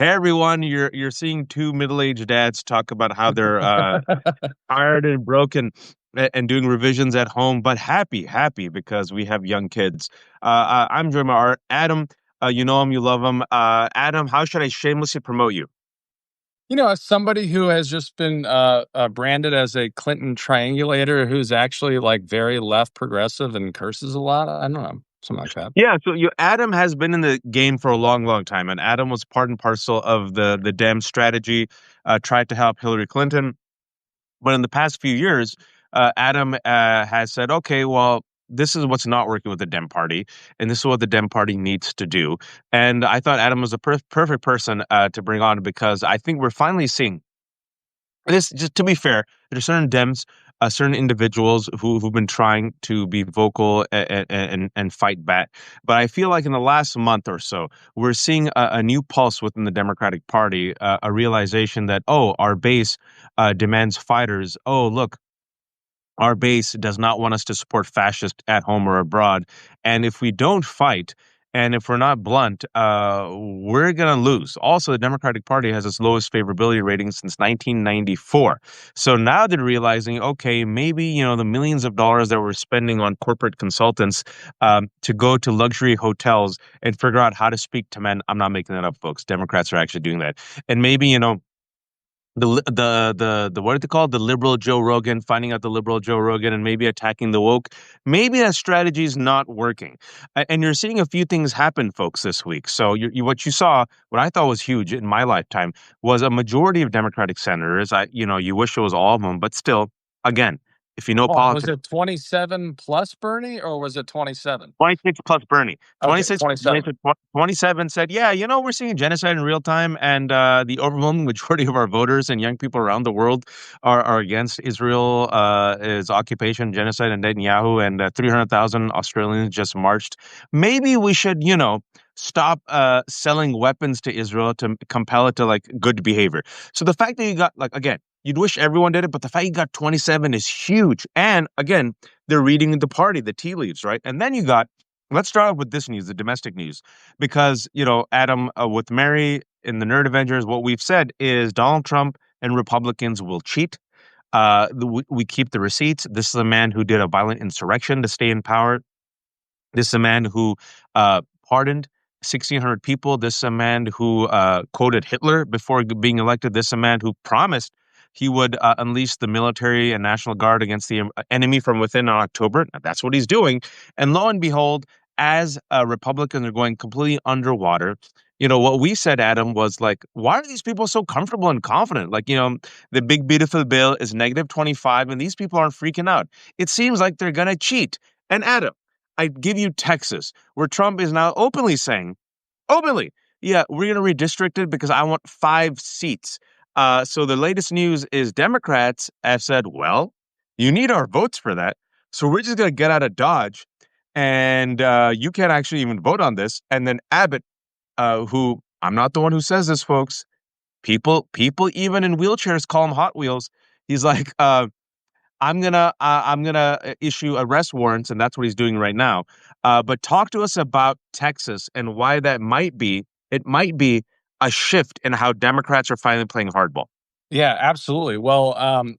Hey everyone, you're seeing two middle-aged dads talk about how they're tired and broken and doing revisions at home, but happy because we have young kids. I'm joined by our Adam. You know him, you love him. Adam, how should I shamelessly promote you? As somebody who has just been branded as a Clinton triangulator who's actually like very left progressive and curses a lot, I don't know, something like that. Yeah, so Adam has been in the game for a long time, and Adam was part and parcel of the Dem strategy. Tried to help Hillary Clinton. But in the past few years, Adam has said, okay, well, this is what's not working with the Dem Party, and this is what the Dem Party needs to do. And I thought Adam was a perfect person to bring on because I think we're finally seeing this. Just to be fair, there are certain Dems, certain individuals who've been trying to be vocal and fight back. But I feel like in the last month or so, we're seeing a new pulse within the Democratic Party, a realization that, oh, our base demands fighters. Oh, look, our base does not want us to support fascists at home or abroad. And if we don't fight, and if we're not blunt, we're going to lose. Also, the Democratic Party has its lowest favorability rating since 1994. So now they're realizing, okay, maybe, the millions of dollars that we're spending on corporate consultants to go to luxury hotels and figure out how to speak to men. I'm not making that up, folks. Democrats are actually doing that. And maybe, the what are they called? The liberal Joe Rogan, finding out the liberal Joe Rogan and maybe attacking the woke. Maybe that strategy is not working. And you're seeing a few things happen, folks, this week. So what you saw, what I thought was huge in my lifetime, was a majority of Democratic senators. You wish it was all of them, but still, again, if you know Hold on, was politics. it 27 plus Bernie or was it 27? 26 plus Bernie. Okay, 26, 27. 27 said, yeah, we're seeing genocide in real time. And the overwhelming majority of our voters and young people around the world are against Israel, occupation, genocide, and Netanyahu. And 300,000 Australians just marched. Maybe we should, stop selling weapons to Israel to compel it to like good behavior. So the fact that you got, like, again, you'd wish everyone did it, but the fact you got 27 is huge. And again, they're reading the party, the tea leaves, right? And then let's start off with this news, the domestic news, because, Adam, with Mary in the Nerd Avengers, what we've said is Donald Trump and Republicans will cheat. We keep the receipts. This is a man who did a violent insurrection to stay in power. This is a man who pardoned 1,600 people. This is a man who quoted Hitler before being elected. This is a man who promised he would unleash the military and National Guard against the enemy from within on October. Now, that's what he's doing. And lo and behold, as Republicans are going completely underwater, what we said, Adam, was like, why are these people so comfortable and confident? Like, the big, beautiful bill is negative 25, and these people aren't freaking out. It seems like they're going to cheat. And Adam, I give you Texas, where Trump is now openly, yeah, we're going to redistrict it because I want 5 seats. So the latest news is Democrats have said, well, you need our votes for that. So we're just going to get out of Dodge and you can't actually even vote on this. And then Abbott, who I'm not the one who says this, folks. People even in wheelchairs call him Hot Wheels. He's like, I'm gonna issue arrest warrants, and that's what he's doing right now. But talk to us about Texas and why that might be. It might be a shift in how Democrats are finally playing hardball. Yeah, absolutely. Well,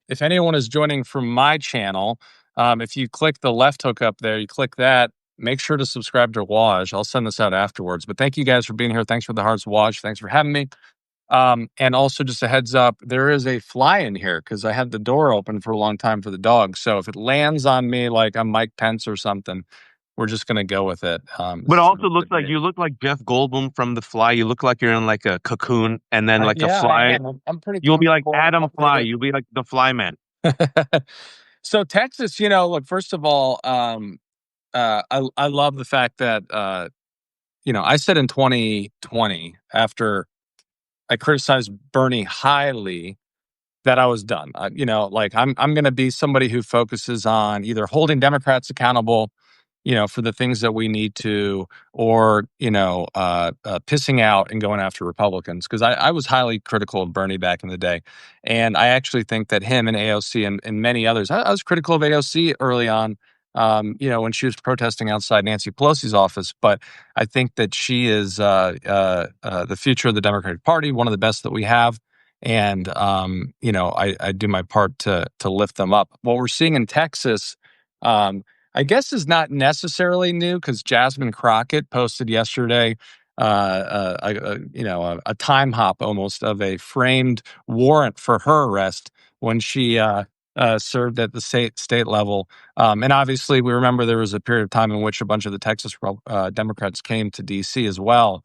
if anyone is joining from my channel, if you click the left hook up there, you click that, make sure to subscribe to Waj. I'll send this out afterwards. But thank you guys for being here. Thanks for the hearts, Waj. Thanks for having me. And also just a heads up, there is a fly in here because I had the door open for a long time for the dog. So if it lands on me like I'm Mike Pence or something, we're just going to go with it. But It's also no looks big like deal. you look like Jeff Goldblum from The Fly. You look like you're in like a cocoon, and then like a Yeah, I fly. am. I'm pretty You'll be like comfortable. Adam I'm pretty Fly. good. You'll be like the Fly Man. So Texas, look, first of all, I love the fact that I said in 2020 after I criticized Bernie highly that I was done. Like I'm going to be somebody who focuses on either holding Democrats accountable, for the things that we need to, or pissing out and going after Republicans. Because I was highly critical of Bernie back in the day, and I actually think that him and AOC and many others. I was critical of AOC early on. when she was protesting outside Nancy Pelosi's office. But I think that she is the future of the Democratic Party, one of the best that we have. And I do my part to lift them up. What we're seeing in Texas, I guess, is not necessarily new because Jasmine Crockett posted yesterday, a time hop almost of a framed warrant for her arrest when she served at the state level. And obviously, we remember there was a period of time in which a bunch of the Texas Democrats came to D.C. as well.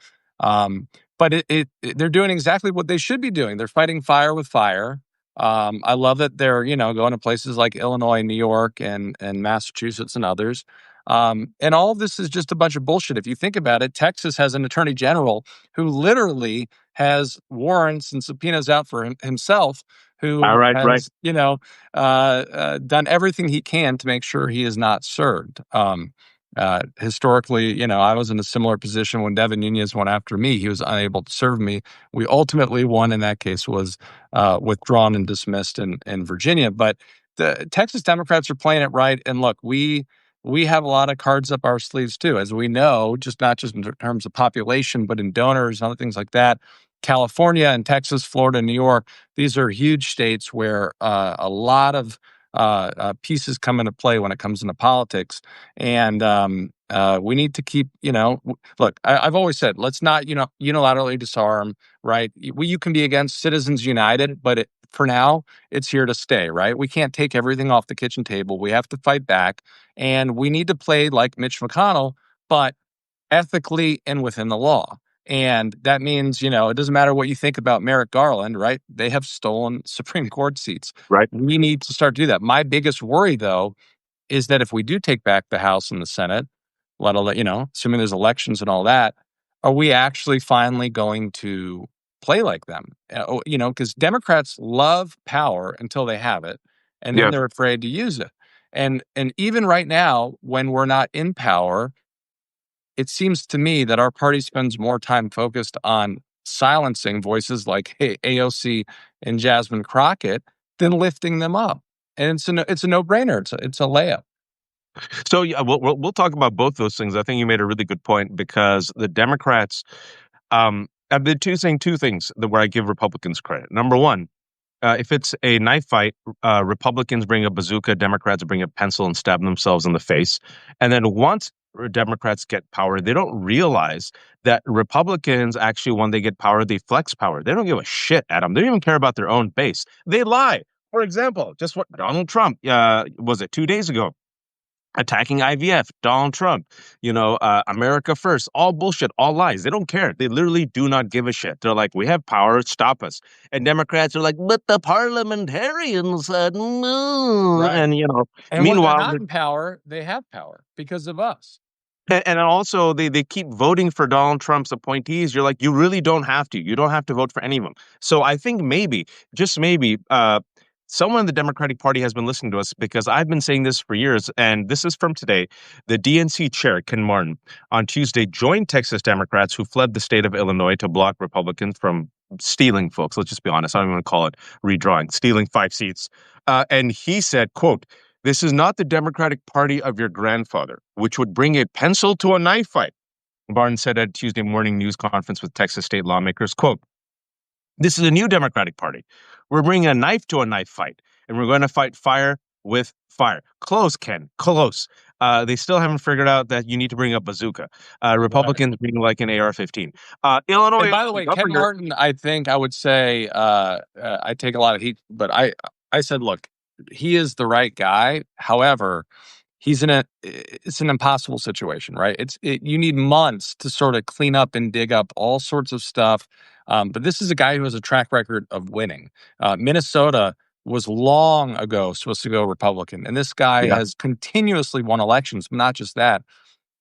But they're doing exactly what they should be doing. They're fighting fire with fire. I love that they're going to places like Illinois, New York, and Massachusetts and others. And all of this is just a bunch of bullshit. If you think about it, Texas has an attorney general who literally has warrants and subpoenas out for himself, All who right, right. has done everything he can to make sure he is not served. Historically, I was in a similar position when Devin Nunes went after me. He was unable to serve me. We ultimately won in that case, was withdrawn and dismissed in Virginia. But the Texas Democrats are playing it right. And look, we have a lot of cards up our sleeves too, as we know, not just in terms of population, but in donors and other things like that. California and Texas, Florida, New York, these are huge states where a lot of pieces come into play when it comes into politics. And we need to keep, look, I've always said, let's not, unilaterally disarm, right? You can be against Citizens United, but for now, it's here to stay, right? We can't take everything off the kitchen table. We have to fight back. And we need to play like Mitch McConnell, but ethically and within the law. And that means, it doesn't matter what you think about Merrick Garland, right? They have stolen Supreme Court seats. Right. We need to start to do that. My biggest worry, though, is that if we do take back the House and the Senate, assuming there's elections and all that, are we actually finally going to play like them? Because Democrats love power until they have it, and then Yes. they're afraid to use it. And even right now, when we're not in power, it seems to me that our party spends more time focused on silencing voices like AOC and Jasmine Crockett than lifting them up. And it's a no-brainer. It's a layup. So yeah, we'll talk about both those things. I think you made a really good point because the Democrats, I've been saying two things where I give Republicans credit. Number one, if it's a knife fight, Republicans bring a bazooka, Democrats bring a pencil and stab themselves in the face. And then once Democrats get power, they don't realize that Republicans actually, when they get power, they flex power. They don't give a shit, Adam. They don't even care about their own base. They lie. For example, just what Donald Trump, was it 2 days ago? Attacking IVF, Donald Trump, America first, all bullshit, all lies. They don't care. They literally do not give a shit. They're like, we have power, stop us. And Democrats are like, but the parliamentarians said no. Right. And, And when they're meanwhile, not in power, they have power because of us. and also they keep voting for Donald Trump's appointees. You're like, you really don't have to. You don't have to vote for any of them. So I think maybe, just maybe, someone in the Democratic Party has been listening to us because I've been saying this for years, and this is from today. The DNC chair, Ken Martin, on Tuesday joined Texas Democrats who fled the state of Illinois to block Republicans from stealing, folks. Let's just be honest. I don't even want to call it redrawing, stealing 5 seats. And he said, quote, "This is not the Democratic Party of your grandfather, which would bring a pencil to a knife fight." Martin said at Tuesday morning news conference with Texas state lawmakers, quote, "This is a new Democratic Party. We're bringing a knife to a knife fight, and we're going to fight fire with fire." Close, Ken, close. They still haven't figured out that you need to bring a bazooka. Right. Republicans bring like an AR-15. And Illinois by the way, Ken governor. Martin, I think I would say I take a lot of heat, but I said, look, he is the right guy. However, it's an impossible situation, right? You need months to sort of clean up and dig up all sorts of stuff. But this is a guy who has a track record of winning. Minnesota was long ago supposed to go Republican, and this guy Yeah, has continuously won elections. Not just that,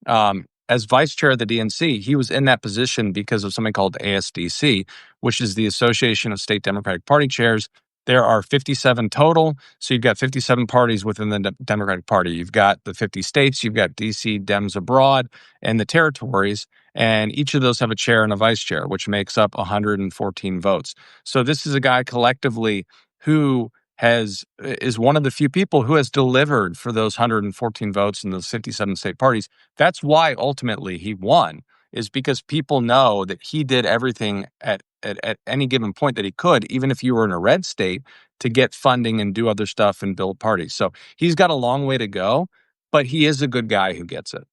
as vice chair of the DNC, he was in that position because of something called ASDC, which is the Association of State Democratic Party Chairs. There are 57 total. So you've got 57 parties within the Democratic Party. You've got the 50 states, you've got DC, Dems abroad, and the territories. And each of those have a chair and a vice chair, which makes up 114 votes. So this is a guy collectively who is one of the few people who has delivered for those 114 votes in those 57 state parties. That's why ultimately he won, is because people know that he did everything at any given point that he could, even if you were in a red state, to get funding and do other stuff and build parties. So he's got a long way to go, but he is a good guy who gets it.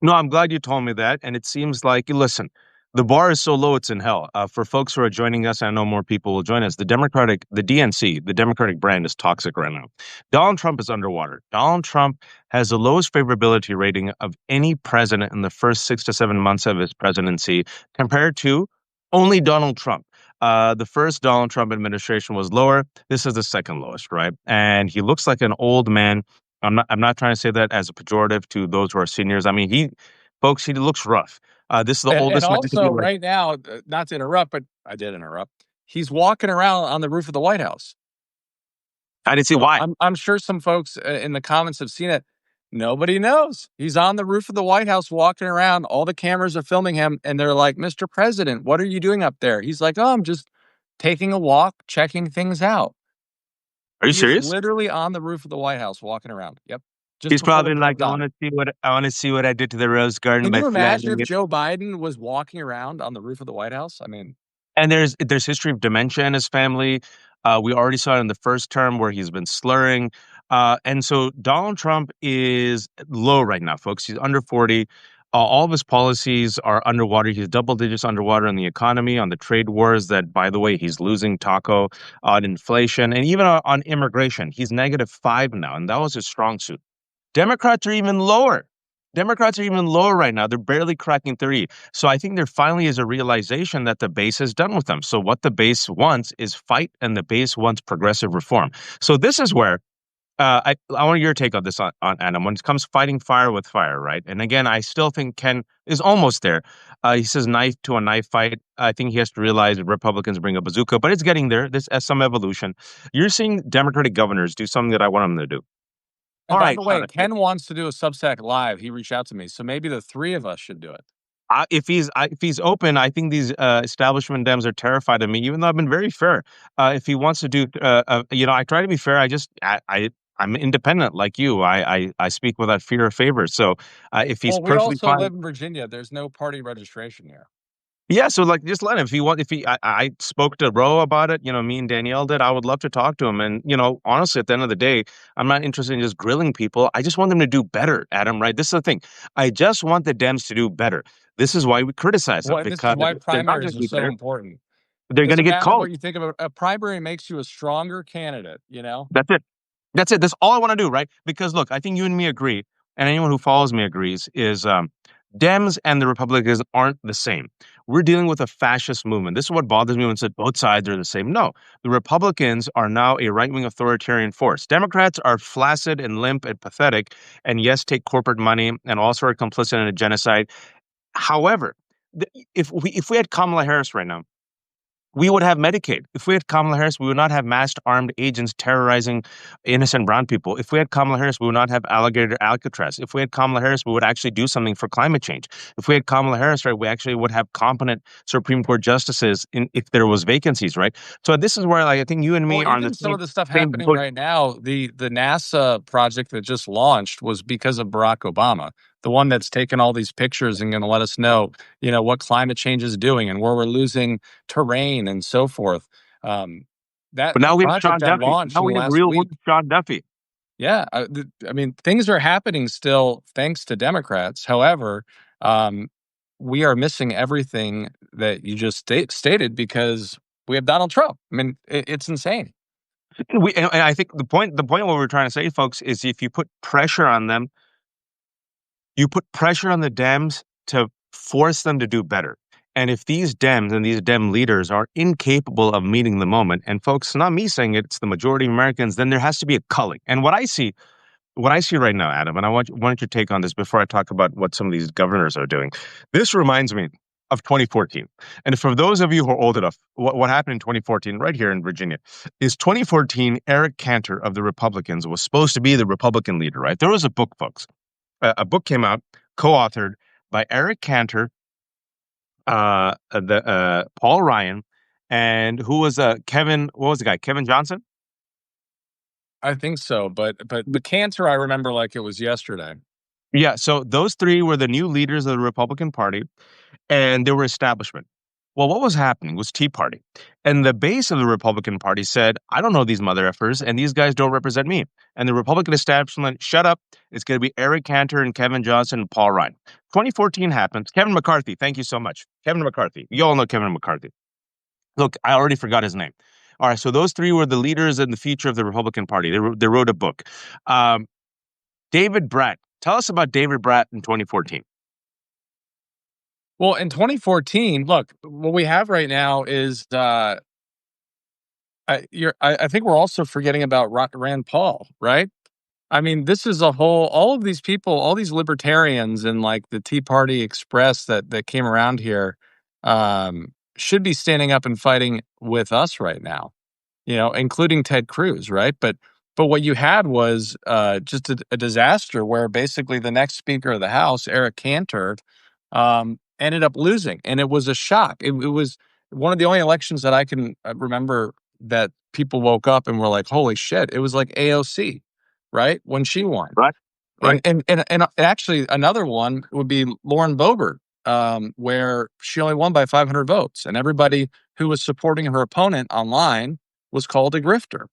No, I'm glad you told me that. And it seems like, listen, the bar is so low, it's in hell. For folks who are joining us, I know more people will join us. The DNC, the Democratic brand is toxic right now. Donald Trump is underwater. Donald Trump has the lowest favorability rating of any president in the first 6 to 7 months of his presidency compared to only Donald Trump. The first Donald Trump administration was lower. This is the second lowest, right? And he looks like an old man. I'm not trying to say that as a pejorative to those who are seniors. I mean, folks, he looks rough. This is the And oldest man to be also, like. right now, not to interrupt, but I did interrupt. He's walking around on the roof of the White House. I didn't see why. I'm sure some folks in the comments have seen it. Nobody knows. He's on the roof of the White House walking around. All the cameras are filming him, and they're like, "Mr. President, what are you doing up there?" He's like, "Oh, I'm just taking a walk, checking things out." Are you He is serious? literally on the roof of the White House walking around. Yep. Just He's before the probably like, build's on. I want to see what I did to the rose garden Can by you imagine flattening if it. Joe Biden was walking around on the roof of the White House? I mean, And there's history of dementia in his family. We already saw it in the first term where he's been slurring. And so Donald Trump is low right now, folks. He's under 40. All of his policies are underwater. He's double digits underwater on the economy, on the trade wars that, by the way, he's losing taco on inflation, and even on immigration. He's -5 now, and that was his strong suit. Democrats are even lower. Democrats are even lower right now. They're barely cracking 30. So I think there finally is a realization that the base is done with them. So what the base wants is fight, and the base wants progressive reform. So this is where I want your take on this, on Adam, when it comes fighting fire with fire, right? And again, I still think Ken is almost there. He says knife to a knife fight. I think he has to realize that Republicans bring a bazooka, but it's getting there. This has some evolution. You're seeing Democratic governors do something that I want them to do. and All by right. the way, Ken wants to do a Substack live. He reached out to me, so maybe the three of us should do it. If he's open, I think these establishment Dems are terrified of me. Even though I've been very fair, if he wants to do, I try to be fair. I'm independent like you. I speak without fear or favor. So if he's Well, we perfectly also fine, live in Virginia. There's no party registration here. yeah. So like, just let him. If he want, if he, I spoke to Ro about it. Me and Danielle did. I would love to talk to him. And honestly, at the end of the day, I'm not interested in just grilling people. I just want them to do better, Adam. Right? This is the thing. I just want the Dems to do better. This is why we criticize them, Well, this is because why they're not going primaries to are do so better. important. They're going to Doesn't get matter what called. you think of a primary makes you a stronger candidate, you know? That's it. That's it. That's all I want to do, right? Because look, I think you and me agree, and anyone who follows me agrees, is Dems and the Republicans aren't the same. We're dealing with a fascist movement. This is what bothers me when it said both sides are the same. No, the Republicans are now a right wing authoritarian force. Democrats are flaccid and limp and pathetic, and yes, take corporate money and also are complicit in a genocide. However, if we had Kamala Harris right now, we would have Medicaid. If we had Kamala Harris, we would not have masked armed agents terrorizing innocent brown people. If we had Kamala Harris, we would not have alligator Alcatraz. If we had Kamala Harris, we would actually do something for climate change. If we had Kamala Harris, right, we actually would have competent Supreme Court justices if there was vacancies, right? So this is where, like, I think you and Well, me are on the even some of the stuff same happening boat. right now, the NASA project that just launched was because of Barack Obama, the one that's taken all these pictures and going to let us know, what climate change is doing and where we're losing terrain and so forth. Um, that But now that we have project Sean got Duffy. launched Now in the we have last real week. Sean Duffy. Yeah, I mean, things are happening still thanks to Democrats. However, um, we are missing everything that you just stated because we have Donald Trump. I mean, it's insane. And I think the point what we're trying to say, folks, is if you put pressure on them, you put pressure on the Dems to force them to do better. And if these Dems and these Dem leaders are incapable of meeting the moment, and folks, not me saying it, it's the majority of Americans, then there has to be a culling. And what I see right now, Adam, and I want your take on this before I talk about what some of these governors are doing. This reminds me of 2014. And for those of you who are old enough, what happened in 2014, right here in Virginia, is 2014, Eric Cantor of the Republicans was supposed to be the Republican leader, right? There was a book, folks. A book came out, co-authored by Eric Cantor, the Paul Ryan, and who was Kevin? What was the guy? Kevin Johnson. I think so, but Cantor, I remember like it was yesterday. Yeah, so those three were the new leaders of the Republican Party, and they were establishment. Well, what was happening was Tea Party. And the base of the Republican Party said, I don't know these mother effers, and these guys don't represent me. And the Republican establishment, shut up. It's going to be Eric Cantor and Kevin Johnson and Paul Ryan. 2014 happens. Kevin McCarthy, thank you so much. Kevin McCarthy. You all know Kevin McCarthy. Look, I already forgot his name. All right, so those three were the leaders and the future of the Republican Party. They wrote a book. Um, David Bratt. Tell us about David Bratt in 2014. Well, in 2014, look, what we have right now is I think we're also forgetting about Rand Paul, right? I mean, this is a whole all of these people, all these libertarians and like the Tea Party Express that came around here should be standing up and fighting with us right now, including Ted Cruz, right? But what you had was just a disaster where basically the next Speaker of the House, Eric Cantor, ended up losing, and it was a shock. It was one of the only elections that I can remember that people woke up and were like, "Holy shit!" It was like AOC, right, when she won. Right. Right. And actually, another one would be Lauren Boebert, where she only won by 500 votes, and everybody who was supporting her opponent online was called a grifter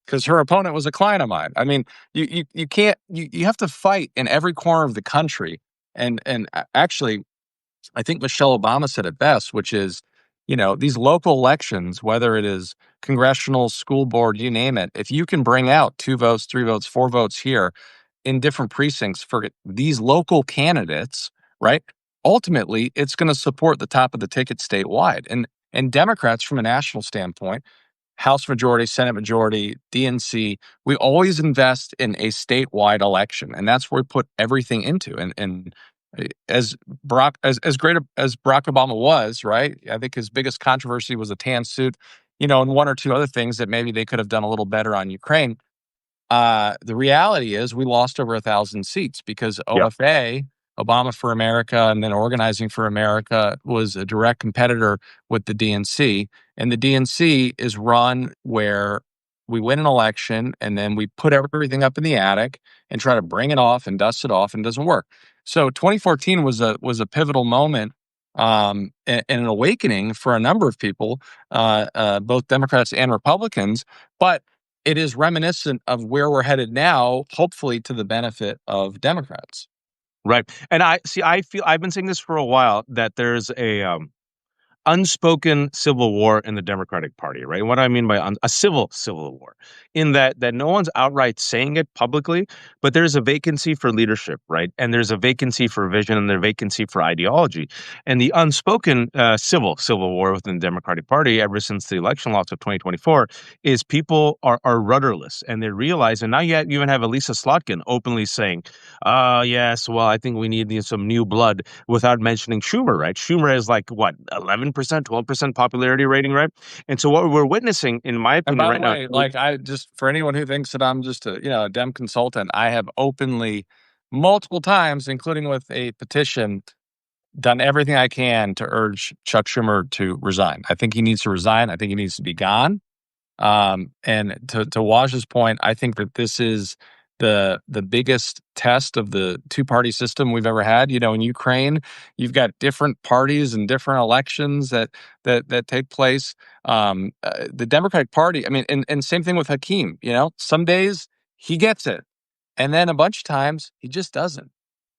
because her opponent was a client of mine. I mean, you can't you have to fight in every corner of the country, and actually, I think Michelle Obama said it best, which is, these local elections, whether it is congressional, school board, you name it, if you can bring out 2 votes, 3 votes, 4 votes here in different precincts for these local candidates, right? Ultimately, it's going to support the top of the ticket statewide. And Democrats, from a national standpoint, House majority, Senate majority, DNC, we always invest in a statewide election, and that's where we put everything into. And as as great as Barack Obama was, right? I think his biggest controversy was a tan suit, and one or two other things that maybe they could have done a little better on Ukraine. The reality is we lost over 1,000 seats because Yeah. OFA, Obama for America, and then Organizing for America was a direct competitor with the DNC. And the DNC is run where we win an election and then we put everything up in the attic and try to bring it off and dust it off, and it doesn't work. So 2014 was a pivotal moment, and an awakening for a number of people, both Democrats and Republicans. But it is reminiscent of where we're headed now, hopefully to the benefit of Democrats. Right. And I feel I've been saying this for a while that there's a unspoken civil war in the Democratic Party, right? What I mean by a civil war, in that no one's outright saying it publicly, but there's a vacancy for leadership, right? And there's a vacancy for vision, and there's a vacancy for ideology. And the unspoken civil war within the Democratic Party, ever since the election loss of 2024, is people are rudderless, and they realize. And now you even have Elisa Slotkin openly saying, yes, well, I think we need some new blood," without mentioning Schumer, right? Schumer is like, what, 11%, 12% popularity rating, right? And so what we're witnessing, in my And opinion, by right the now. way, like I just for anyone who thinks that I'm just a Dem consultant, I have openly multiple times, including with a petition, done everything I can to urge Chuck Schumer to resign. I think he needs to resign. I think he needs to be gone. And to Waj's point, I think that this is the biggest test of the two-party system we've ever had. In Ukraine, you've got different parties and different elections that take place. The Democratic Party, I mean, and same thing with Hakeem. Some days he gets it, and then a bunch of times he just doesn't.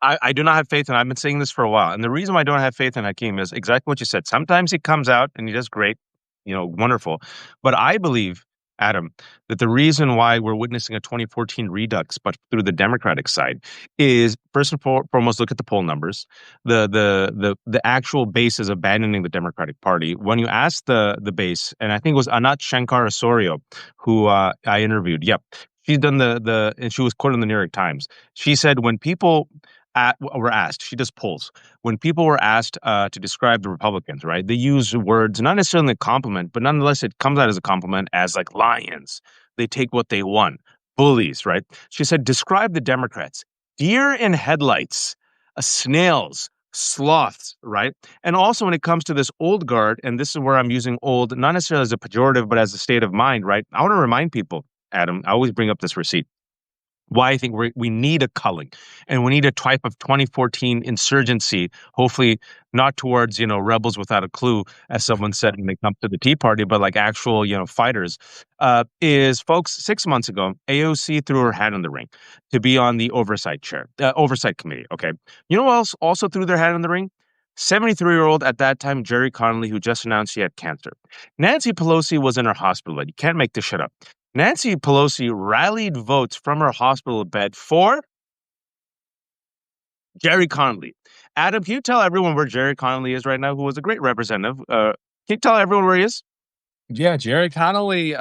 I do not have faith, and I've been saying this for a while. And the reason why I don't have faith in Hakeem is exactly what you said. Sometimes he comes out and he does great, wonderful. But I believe, Adam, that the reason why we're witnessing a 2014 redux, but through the Democratic side, is first and foremost, look at the poll numbers. The actual base is abandoning the Democratic Party. When you ask the base, and I think it was Anat Shankar Osorio who I interviewed. Yep. She's done and she was quoted in the New York Times. She said when people were asked, she does polls. When people were asked to describe the Republicans, right, they use words, not necessarily a compliment, but nonetheless, it comes out as a compliment, as like lions. They take what they want. Bullies, right? She said, describe the Democrats. Deer in headlights, snails, sloths, right? And also when it comes to this old guard, and this is where I'm using old, not necessarily as a pejorative, but as a state of mind, right? I want to remind people Adam, I always bring up this receipt. Why I think we need a culling, and we need a type of 2014 insurgency. Hopefully, not towards rebels without a clue, as someone said when they come to the Tea Party, but like actual fighters. Is folks 6 months ago, AOC threw her hat in the ring to be on the oversight committee. Okay, you know who else also threw their hat in the ring? 73-year-old at that time Jerry Connolly, who just announced she had cancer. Nancy Pelosi was in her hospital bed. You can't make this shit up. Nancy Pelosi rallied votes from her hospital bed for Jerry Connolly. Adam, can you tell everyone where Jerry Connolly is right now, who was a great representative? Can you tell everyone where he is? Yeah, Jerry Connolly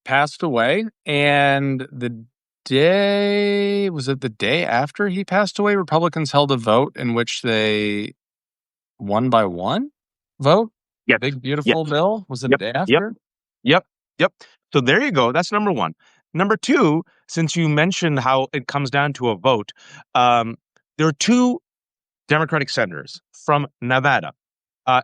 passed away, and the day after he passed away, Republicans held a vote in which they one by one vote. Yes. Big Yes. beautiful bill. Was it the Yep. day Yep. after? Yep. Yep. So there you go. That's number one. Number two, since you mentioned how it comes down to a vote, there are two Democratic senators from Nevada.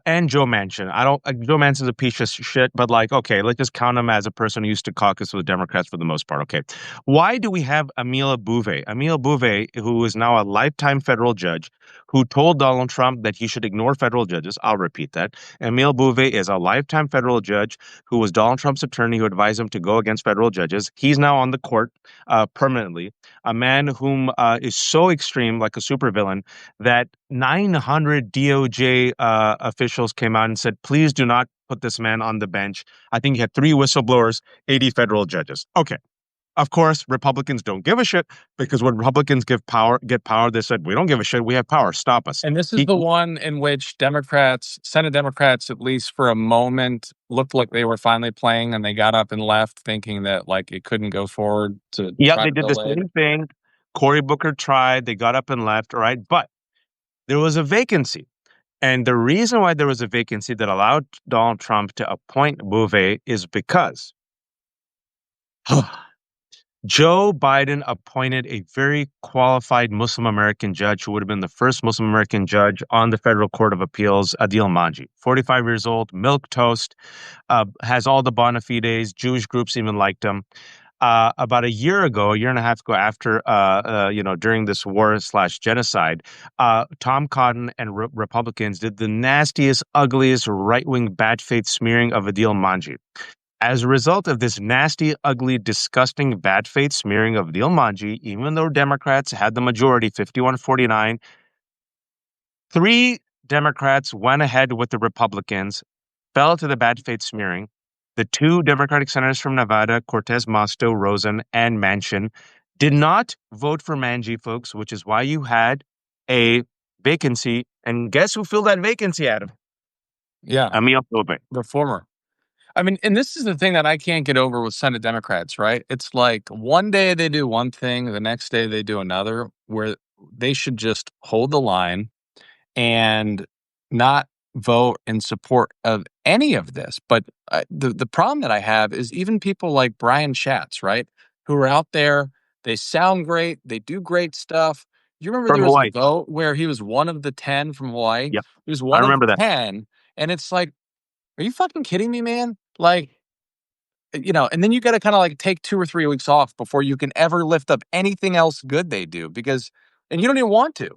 And Joe Manchin. I don't. Joe Manchin's a piece of shit, but like, okay, let's just count him as a person who used to caucus with the Democrats for the most part. Okay, why do we have Amila Bouvet? Amila Bouvet, who is now a lifetime federal judge, who told Donald Trump that he should ignore federal judges. I'll repeat that. Amila Bouvet is a lifetime federal judge who was Donald Trump's attorney, who advised him to go against federal judges. He's now on the court permanently. A man whom is so extreme, like a supervillain, that 900 DOJ officials came out and said, please do not put this man on the bench. I think he had 3 whistleblowers, 80 federal judges. Okay. Of course, Republicans don't give a shit because when Republicans get power, they said, we don't give a shit. We have power. Stop us. And this is the one in which Senate Democrats, at least for a moment, looked like they were finally playing, and they got up and left thinking that like it couldn't go forward to Yeah, try they to did the delay it. same thing. Cory Booker tried. They got up and left. All right. But there was a vacancy. And the reason why there was a vacancy that allowed Donald Trump to appoint Bouvet is because Joe Biden appointed a very qualified Muslim American judge who would have been the first Muslim American judge on the Federal Court of Appeals, Adil Manji. 45 years old, milk toast, has all the bona fides. Jewish groups even liked him. About a year and a half ago, after during this war / genocide, Tom Cotton and Republicans did the nastiest, ugliest right wing bad faith smearing of Adil Manji. As a result of this nasty, ugly, disgusting bad faith smearing of Adil Manji, even though Democrats had the majority, 51-49, 3 Democrats went ahead with the Republicans, fell to the bad faith smearing. The 2 Democratic senators from Nevada, Cortez Masto, Rosen, and Manchin, did not vote for Manji, folks, which is why you had a vacancy. And guess who filled that vacancy, Adam? Yeah, Amil Bouvet. the former. I mean, and this is the thing that I can't get over with Senate Democrats, right? It's like one day they do one thing, the next day they do another, where they should just hold the line and not vote in support of any of this. But the problem that I have is even people like Brian Schatz, right, who are out there, they sound great, they do great stuff. You remember From there was a Hawaii. vote where he was one of the 10 from Hawaii? Yep. He was I one of remember the that. 10. And it's like, are you fucking kidding me, man? Like, and then you got to kind of like take 2 or 3 weeks off before you can ever lift up anything else good they do and you don't even want to.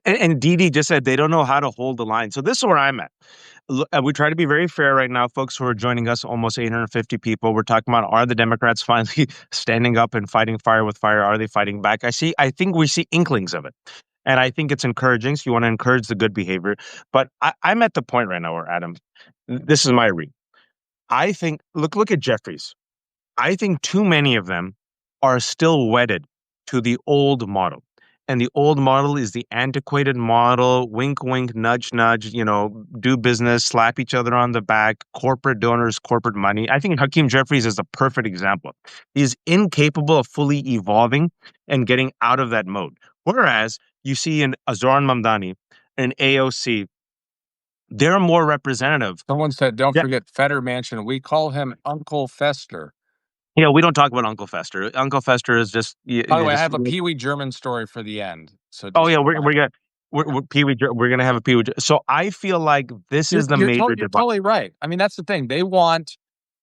And Didi just said they don't know how to hold the line. So this is where I'm at. We try to be very fair right now, folks who are joining us, almost 850 people. We're talking about, are the Democrats finally standing up and fighting fire with fire? Are they fighting back? I think we see inklings of it. And I think it's encouraging. So you want to encourage the good behavior. But I'm at the point right now where, Adam, this is my read. I think, look at Jeffries. I think too many of them are still wedded to the old model. And the old model is the antiquated model, wink, wink, nudge, nudge, do business, slap each other on the back, corporate donors, corporate money. I think Hakeem Jeffries is a perfect example. He's incapable of fully evolving and getting out of that mode. Whereas you see in Zoran Mamdani and AOC, they're more representative. Someone said, don't Yeah. forget Feder Mansion. We call him Uncle Fester. We don't talk about Uncle Fester. Uncle Fester is just. By the way, I have a Pee Wee German story for the end. So Oh just yeah, we're gonna have a Pee Wee. So I feel like this is the major you're divide. totally right. I mean, that's the thing. They want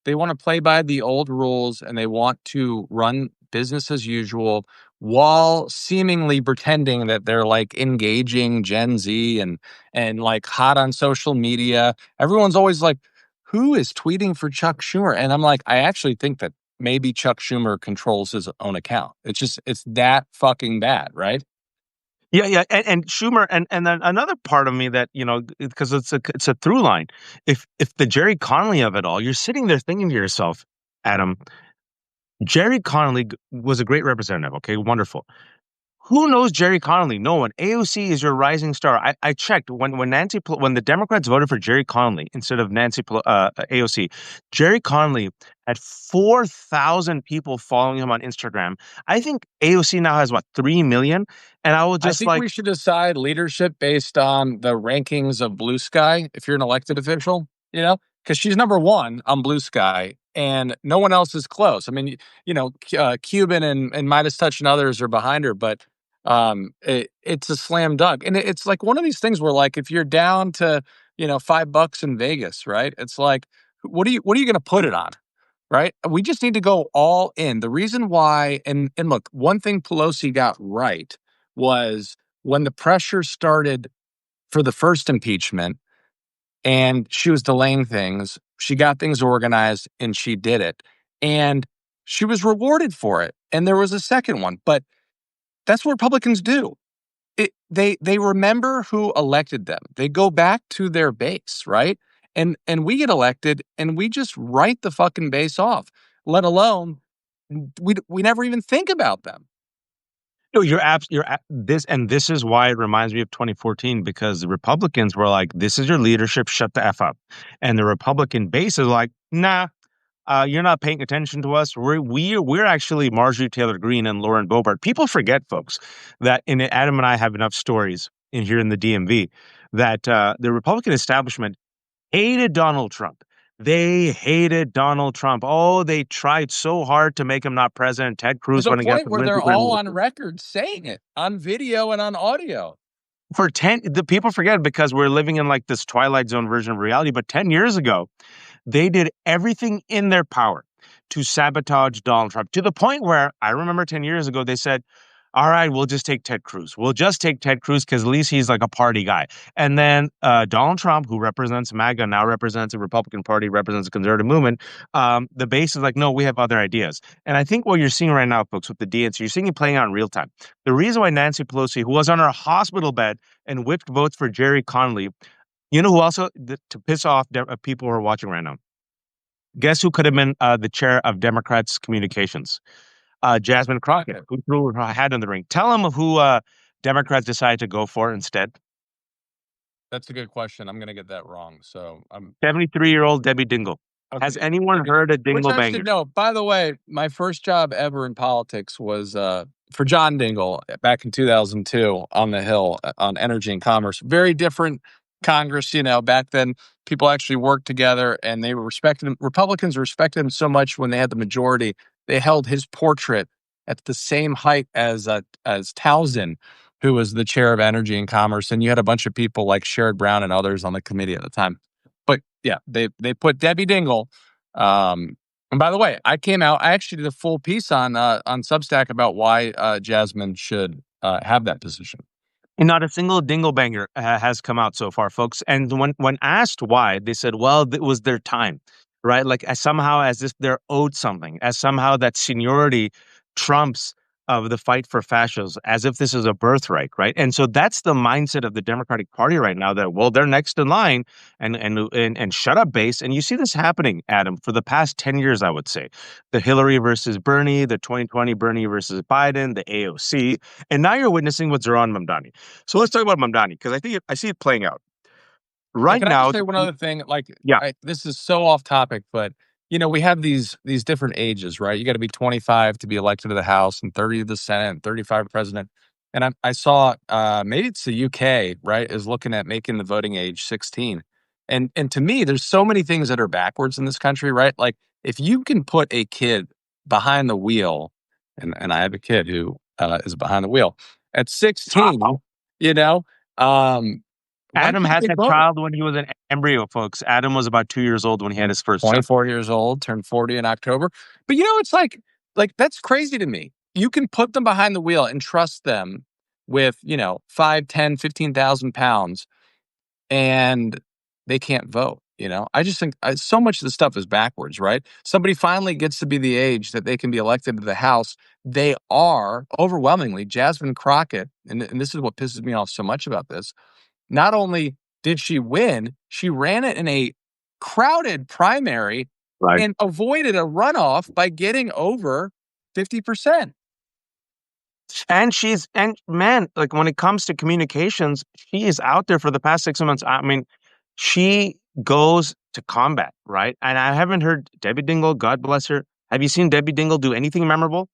They want to play by the old rules and they want to run business as usual while seemingly pretending that they're like engaging Gen Z and like hot on social media. Everyone's always like, who is tweeting for Chuck Schumer? And I'm like, I actually think that maybe Chuck Schumer controls his own account. It's that fucking bad, right? Yeah, yeah, and Schumer, and then another part of me that because it's a through line. If the Jerry Connolly of it all, you're sitting there thinking to yourself, Adam, Jerry Connolly was a great representative. Okay, wonderful. Who knows Jerry Connolly? No one. AOC is your rising star. I checked when the Democrats voted for Jerry Connolly instead of AOC. Jerry Connolly had 4,000 people following him on Instagram. I think AOC now has what 3 million. And I will I just think like we should decide leadership based on the rankings of Blue Sky if you're an elected official, because she's number one on Blue Sky and no one else is close. I mean, Cuban and Midas Touch and others are behind her, but it's a slam dunk. And it's like one of these things where, like, if you're down to, $5 in Vegas, right? It's like, what are you going to put it on? Right? We just need to go all in. The reason why, and look, one thing Pelosi got right was when the pressure started for the first impeachment and she was delaying things, she got things organized and she did it. And she was rewarded for it. And there was a second one, but that's what Republicans do. They remember who elected them. They go back to their base, right? And we get elected and we just write the fucking base off, let alone we never even think about them. no, this is why it reminds me of 2014 because the Republicans were like, "This is your leadership, shut the f up," and the Republican base is like, "Nah, you're not paying attention to us. We're actually Marjorie Taylor Greene and Lauren Boebert." People forget, folks, that Adam and I have enough stories in here in the DMV that the Republican establishment hated Donald Trump. They hated Donald Trump. Oh, they tried so hard to make him not president. Ted To Cruz the went against point him. where Lindsey they're Graham all on record saying it on video and on audio. for 10 the people forget because we're living in like this twilight zone version of reality, but 10 years ago they did everything in their power to sabotage Donald Trump to the point where I remember 10 years ago, they said, all right, we'll just take Ted Cruz. We'll just take Ted Cruz because at least he's like a party guy. And then Donald Trump, who represents MAGA, now represents the Republican Party, represents the conservative movement. The base is like, no, we have other ideas. And I think what you're seeing right now, folks, with the DNC, you're seeing it playing out in real time. The reason why Nancy Pelosi, who was on her hospital bed and whipped votes for Jerry Connolly, who also, to piss off people who are watching right now, guess who could have been the chair of Democrats communications? Jasmine Crockett, who threw her hat in the ring. Tell them who Democrats decided to go for instead. That's a good question. I'm gonna get that wrong. So I'm 73-year-old Debbie Dingle. Has okay. anyone Okay. heard of Which Dingle I should Banger? know. By the way, my first job ever in politics was for John Dingell back in 2002 on the Hill on Energy and Commerce. Very different Congress, back then people actually worked together and they respected him. Republicans respected him so much when they had the majority. They held his portrait at the same height as Towson, who was the chair of Energy and Commerce. And you had a bunch of people like Sherrod Brown and others on the committee at the time. But yeah, they put Debbie Dingle. And by the way, I actually did a full piece on Substack about why Jasmine should have that position. And not a single Dingle Banger has come out so far, folks. And when asked why, they said, well, it was their time, right? Like as somehow as if they're owed something, as somehow that seniority trumps of the fight for fascism, as if this is a birthright, right? And so that's the mindset of the Democratic Party right now. That well, they're next in line, and shut up base. And you see this happening, Adam, for the past 10 years, I would say, the Hillary versus Bernie, the 2020 Bernie versus Biden, the AOC, and now you're witnessing what Zoran Mamdani. So let's talk about Mamdani because I see it playing out Yeah, right can I just now. say one other thing? Like, Yeah, this is so off topic, but we have these different ages, right? You got to be 25 to be elected to the House, and 30 to the Senate, and 35 president. And I saw maybe it's the UK, right, is looking at making the voting age 16. And to me, there's so many things that are backwards in this country, right? Like if you can put a kid behind the wheel, and I have a kid who is behind the wheel at 16, you know. Um, Young Adam people had get that voted. child when he was an embryo, folks. Adam was about 2 years old when he had his first child. 24 years old, turned 40 in October. But it's like that's crazy to me. You can put them behind the wheel and trust them with, 5, 10, 15,000 pounds and they can't vote. I just think so much of the stuff is backwards, right? Somebody finally gets to be the age that they can be elected to the House. They are overwhelmingly Jasmine Crockett. And this is what pisses me off so much about this. Not only did she win, she ran it in a crowded primary Right. and avoided a runoff by getting over 50%. And man, like when it comes to communications, she is out there for the past 6 months. I mean, she goes to combat, right? And I haven't heard Debbie Dingle, God bless her. Have you seen Debbie Dingle do anything memorable?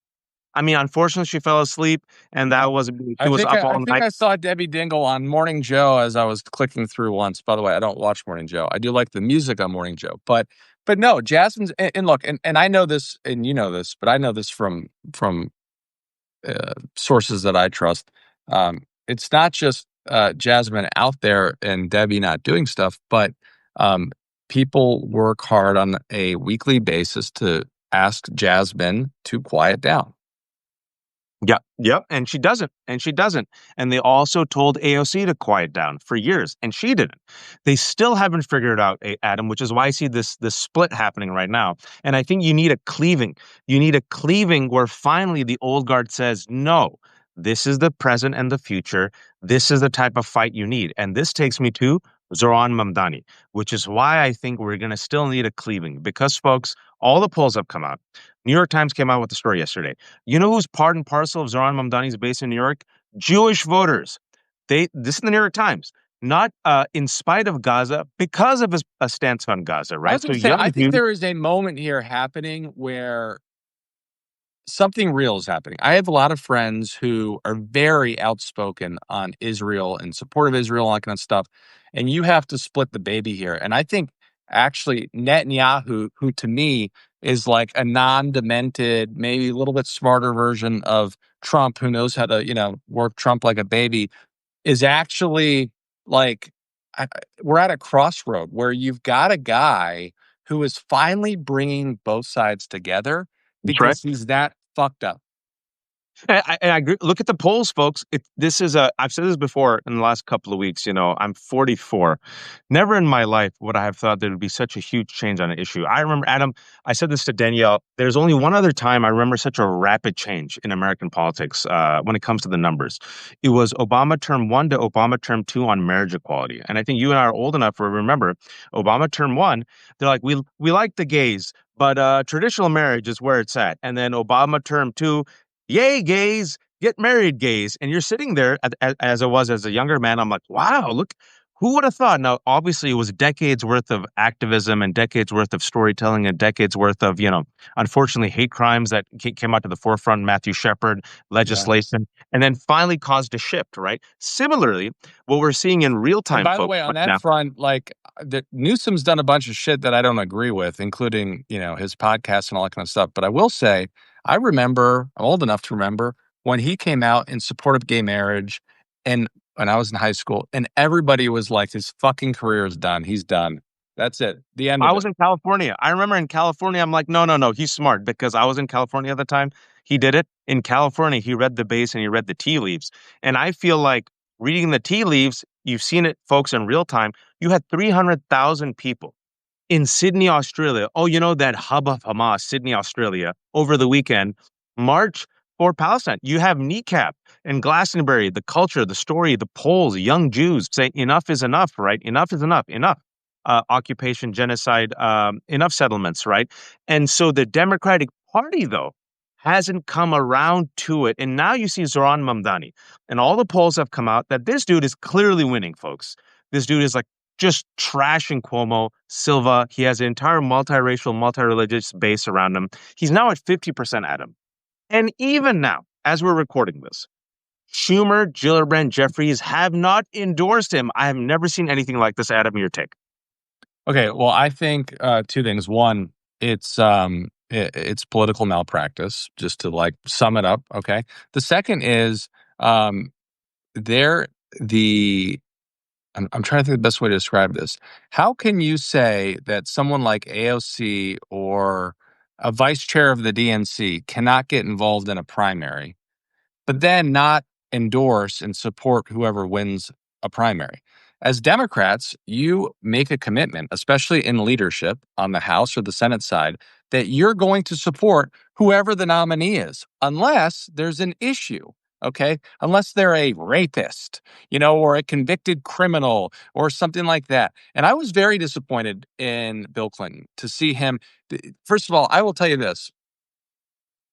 I mean, unfortunately, she fell asleep, and I that was she was up I all think night. I saw Debbie Dingle on Morning Joe as I was clicking through once. By the way, I don't watch Morning Joe. I do like the music on Morning Joe, but no, Jasmine's and look, and I know this, and you know this, but I know this from sources that I trust. It's not just Jasmine out there and Debbie not doing stuff, but um, people work hard on a weekly basis to ask Jasmine to quiet down. Yep, yep, and she doesn't, and she doesn't. And they also told AOC to quiet down for years, and she didn't. They still haven't figured out, Adam, which is why I see this split happening right now. And I think you need a cleaving. You need a cleaving where finally the old guard says, "No, this is the present and the future. This is the type of fight you need." And this takes me to Zoran Mamdani, which is why I think we're going to still need a cleaving because, folks, all the polls have come out. New York Times came out with the story yesterday. You know who's part and parcel of Zoran Mamdani's base in New York? Jewish voters. This is the New York Times. Not in spite of Gaza, because of his a stance on Gaza, I right? was So going to say, young I think Jews, there is a moment here happening where something real is happening. I have a lot of friends who are very outspoken on Israel and support of Israel, all that kind of stuff. And you have to split the baby here. And I think actually Netanyahu, who to me is like a non-demented, maybe a little bit smarter version of Trump, who knows how to, work Trump like a baby, is actually like we're at a crossroad where you've got a guy who is finally bringing both sides together that's right. because he's that fucked up. And I agree. Look at the polls, folks. This is I've said this before in the last couple of weeks. I'm 44. Never in my life would I have thought there would be such a huge change on an issue. I remember, Adam, I said this to Danielle. There's only one other time I remember such a rapid change in American politics when it comes to the numbers. It was Obama term one to Obama term two on marriage equality. And I think you and I are old enough to remember Obama term one. They're like, we like the gays, but traditional marriage is where it's at. And then Obama term two, yay, gays, get married, gays. And you're sitting there as I was as a younger man. I'm like, wow, look, who would have thought? Now, obviously, it was decades worth of activism and decades worth of storytelling and decades worth of, unfortunately, hate crimes that came out to the forefront, Matthew Shepard Yeah. legislation, and then finally caused a shift, right? Similarly, what we're seeing in real And time, by the folks, way, on right that now. front, like Newsom's done a bunch of shit that I don't agree with, including, his podcast and all that kind of stuff. But I will say, I'm old enough to remember when he came out in support of gay marriage and when I was in high school, and everybody was like, his fucking career is done. He's done. That's it. The end I of was it. in California. I remember in California, I'm like, no, no, no, he's smart because I was in California at the time. He did it. In California, he read the base and he read the tea leaves. And I feel like reading the tea leaves, you've seen it, folks, in real time. You had 300,000 people in Sydney, Australia. Oh, that hub of Hamas, Sydney, Australia, over the weekend, march for Palestine. You have Kneecap and Glastonbury, the culture, the story, the polls, young Jews saying enough is enough, right? Enough is enough, enough. Occupation, genocide, enough settlements, right? And so the Democratic Party, though, hasn't come around to it. And now you see Zoran Mamdani, and all the polls have come out that this dude is clearly winning, folks. This dude is like just trashing Cuomo, Silva. He has an entire multiracial, multi-religious base around him. He's now at 50%, Adam. And even now, as we're recording this, Schumer, Gillibrand, Jeffries have not endorsed him. I have never seen anything like this, Adam. Your take. Okay, well, I think two things. One, it's political malpractice, just to like sum it up. Okay. The second is um, they're the I'm trying to think the best way to describe this. How can you say that someone like AOC or a vice chair of the DNC cannot get involved in a primary, but then not endorse and support whoever wins a primary? As Democrats, you make a commitment, especially in leadership on the House or the Senate side, that you're going to support whoever the nominee is, unless there's an issue. Okay. Unless they're a rapist, or a convicted criminal or something like that. And I was very disappointed in Bill Clinton to see him. First of all, I will tell you this: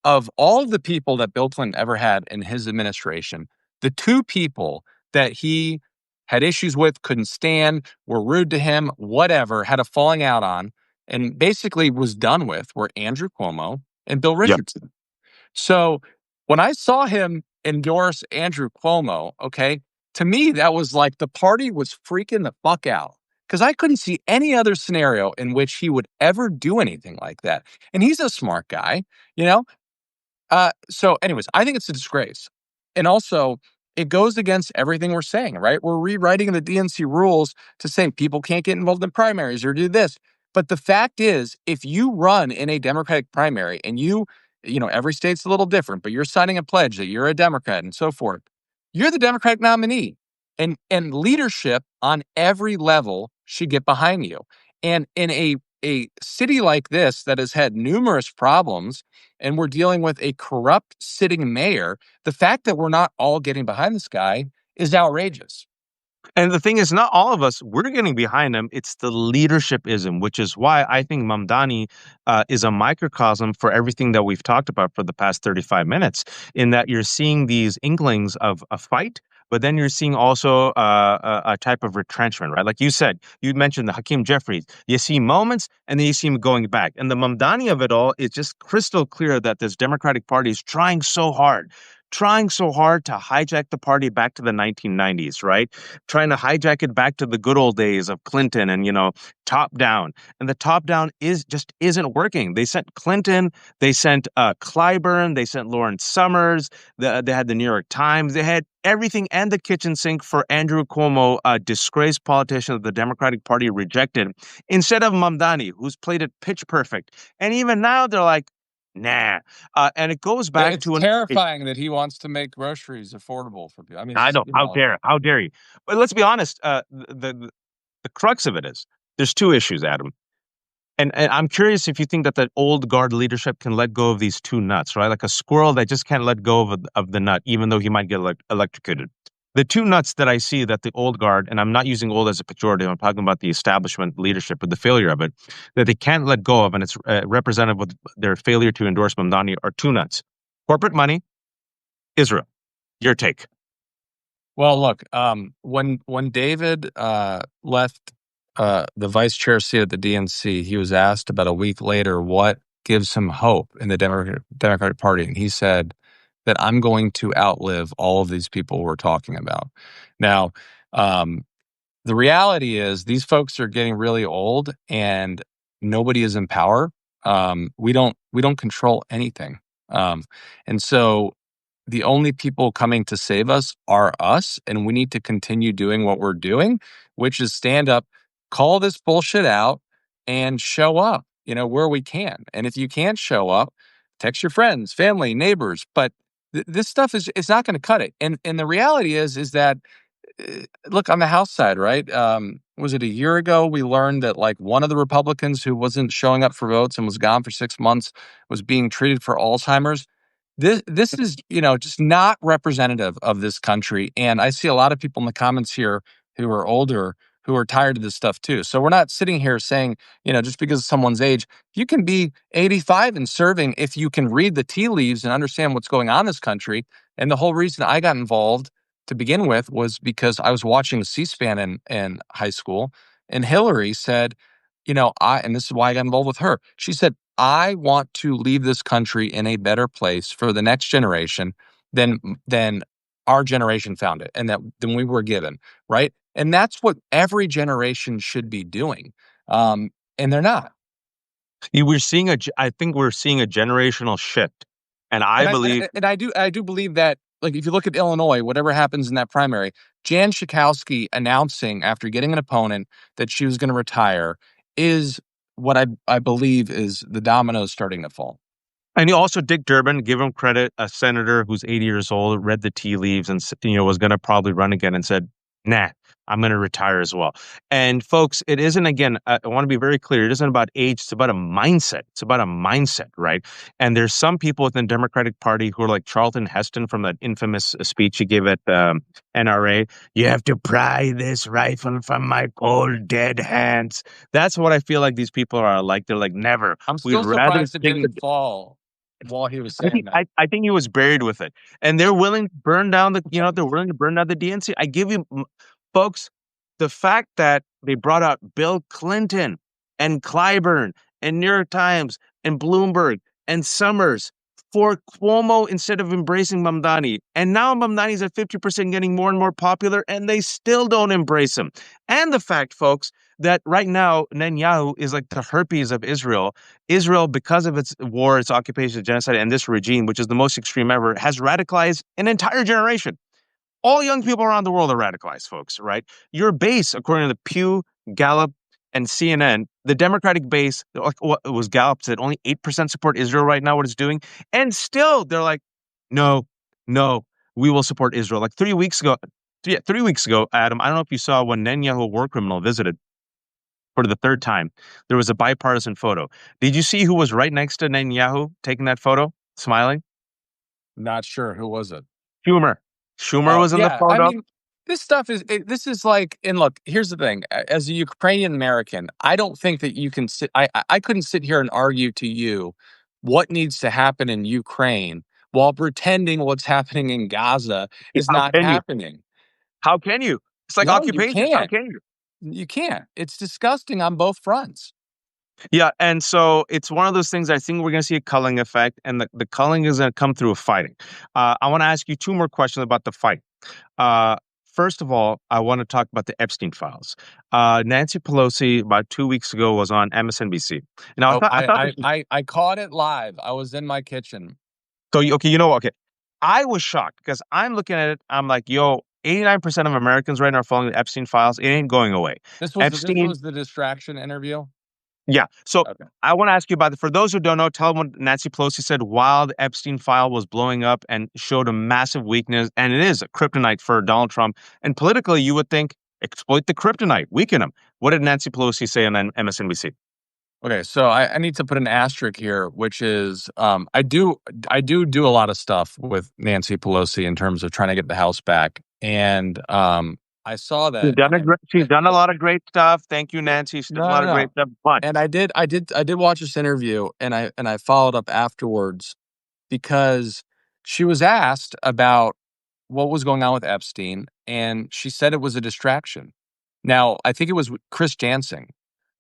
of all the people that Bill Clinton ever had in his administration, the two people that he had issues with, couldn't stand, were rude to him, whatever, had a falling out on, and basically was done with were Andrew Cuomo and Bill Yeah. Richardson. So when I saw him endorse Andrew Cuomo, okay, to me, that was like the party was freaking the fuck out because I couldn't see any other scenario in which he would ever do anything like that. And he's a smart guy, you know? So anyways, I think it's a disgrace. And also, it goes against everything we're saying, right? We're rewriting the DNC rules to say people can't get involved in primaries or do this. But the fact is, if you run in a Democratic primary and every state's a little different, but you're signing a pledge that you're a Democrat and so forth, you're the Democratic nominee. And leadership on every level should get behind you. And in a city like this that has had numerous problems, and we're dealing with a corrupt sitting mayor, the fact that we're not all getting behind this guy is outrageous. And the thing is, not all of us, we're getting behind him. It's the leadership-ism, which is why I think Mamdani is a microcosm for everything that we've talked about for the past 35 minutes, in that you're seeing these inklings of a fight, but then you're seeing also a type of retrenchment, right? Like you said, you mentioned the Hakeem Jeffries. You see moments, and then you see him going back. And the Mamdani of it all is just crystal clear that this Democratic Party is trying so hard to hijack the party back to the 1990s, right? Trying to hijack it back to the good old days of Clinton and, top down. And the top down isn't working. They sent Clinton, they sent Clyburn, they sent Lawrence Summers, they had the New York Times, they had everything and the kitchen sink for Andrew Cuomo, a disgraced politician that the Democratic Party rejected, instead of Mamdani, who's played it pitch perfect. And even now they're like, nah. And it goes Yeah, back it's to terrifying that he wants to make groceries affordable for people. I mean, I know. How dare you? But let's be honest. The crux of it is there's two issues, Adam. And I'm curious if you think that the old guard leadership can let go of these two nuts, right? Like a squirrel that just can't let go of the nut, even though he might get electrocuted. The two nuts that I see that the old guard, and I'm not using old as a pejorative, I'm talking about the establishment leadership, but the failure of it, that they can't let go of, and it's representative with their failure to endorse Mamdani, are two nuts: corporate money, Israel. Your take. Well, look, when David left the vice chair seat at the DNC, he was asked about a week later what gives him hope in the Democratic Party, and he said that I'm going to outlive all of these people we're talking about. Now, um, the reality is these folks are getting really old, and nobody is in power. We don't control anything, um, and so the only people coming to save us are us, and we need to continue doing what we're doing, which is stand up, call this bullshit out, and show up, where we can. And if you can't show up, text your friends, family, neighbors. But this stuff is not going to cut it. And the reality is that look on the House side, right? Was it a year ago we learned that like one of the Republicans who wasn't showing up for votes and was gone for 6 months was being treated for Alzheimer's? This is, just not representative of this country. And I see a lot of people in the comments here who are older who are tired of this stuff too. So we're not sitting here saying, just because of someone's age, you can be 85 and serving if you can read the tea leaves and understand what's going on in this country. And the whole reason I got involved to begin with was because I was watching C-SPAN in high school, and Hillary said, and this is why I got involved with her. She said, I want to leave this country in a better place for the next generation than than our generation found it and than we were given, right? And that's what every generation should be doing. And they're not. I think we're seeing a generational shift, and I And I and, believe and I do believe that like if you look at Illinois, whatever happens in that primary, Jan Schakowsky announcing after getting an opponent that she was going to retire is what I believe is the dominoes starting to fall. And you also Dick Durbin, give him credit, a senator who's 80 years old, read the tea leaves and was going to probably run again and said, "Nah, I'm going to retire as well." And folks, it isn't again. I want to be very clear. It isn't about age. It's about a mindset. It's about a mindset, right? And there's some people within the Democratic Party who are like Charlton Heston from that infamous speech he gave at NRA. You have to pry this rifle from my cold dead hands. That's what I feel like these people are like. They're like, never. I'm We'd still rather surprised it sing. didn't fall while he was saying that. I think he was buried with it, and they're willing to burn down they're willing to burn down the DNC. I give you, folks, the fact that they brought out Bill Clinton and Clyburn and New York Times and Bloomberg and Summers for Cuomo instead of embracing Mamdani, and now Mamdani's at 50% getting more and more popular, and they still don't embrace him. And the fact, folks, that right now Netanyahu is like the herpes of Israel. Israel, because of its war, its occupation, genocide, and this regime, which is the most extreme ever, has radicalized an entire generation. All young people around the world are radicalized, folks, right? Your base, according to the Pew, Gallup, and CNN, the Democratic base, like what it was Gallup said, only 8% support Israel right now, what it's doing. And still they're like, no, no, we will support Israel. Like 3 weeks ago, 3 weeks ago, Adam, I don't know if you saw when Netanyahu, a war criminal, visited for the third time, there was a bipartisan photo. Did you see who was right next to Netanyahu taking that photo, smiling? Not sure who was it. Schumer. Schumer Oh was in the yeah, I photo. mean, this stuff is this is like. And look, here's the thing: as a Ukrainian American, I don't think that you can sit. I couldn't sit here and argue to you what needs to happen in Ukraine while pretending what's happening in Gaza is How not can you? happening. How can you? It's like No, you occupation. How can't. can you? You can't. It's disgusting on both fronts. Yeah, and so it's one of those things I think we're going to see a culling effect, and the culling is going to come through a fighting. I want to ask you two more questions about the fight. Uh, First of all, I want to talk about the Epstein files. Nancy Pelosi, about 2 weeks ago, was on MSNBC. Now, Oh, I thought this was I caught it live. I was in my kitchen. so, okay, you know what? Okay. I was shocked because I'm looking at it. I'm like, yo, 89% of Americans right now are following the Epstein files. It ain't going away. This Epstein. was the distraction interview. Yeah. So Okay. I want to ask you about it. For those who don't know, tell them what Nancy Pelosi said while the Epstein file was blowing up and showed a massive weakness. And it is a kryptonite for Donald Trump. And politically, you would think exploit the kryptonite, weaken him. What did Nancy Pelosi say on MSNBC? Okay, so I need to put an asterisk here, which is I do a lot of stuff with Nancy Pelosi in terms of trying to get the House back, and I saw She's that. done she's done a lot of great stuff. Thank you, Nancy. She's done a No, lot no, of great no. stuff. But And I did watch this interview, and I followed up afterwards because she was asked about what was going on with Epstein, and she said it was a distraction. Now, I think it was Chris Jansing,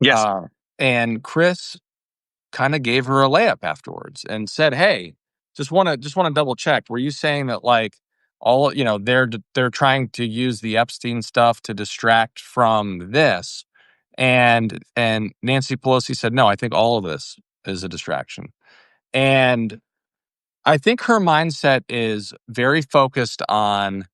yes, uh, and Chris kind of gave her a layup afterwards and said, "Hey, just want to double check. Were you saying that like all they're trying to use the Epstein stuff to distract from this?" And Nancy Pelosi said, "No, I think all of this is a distraction." And I think her mindset is very focused on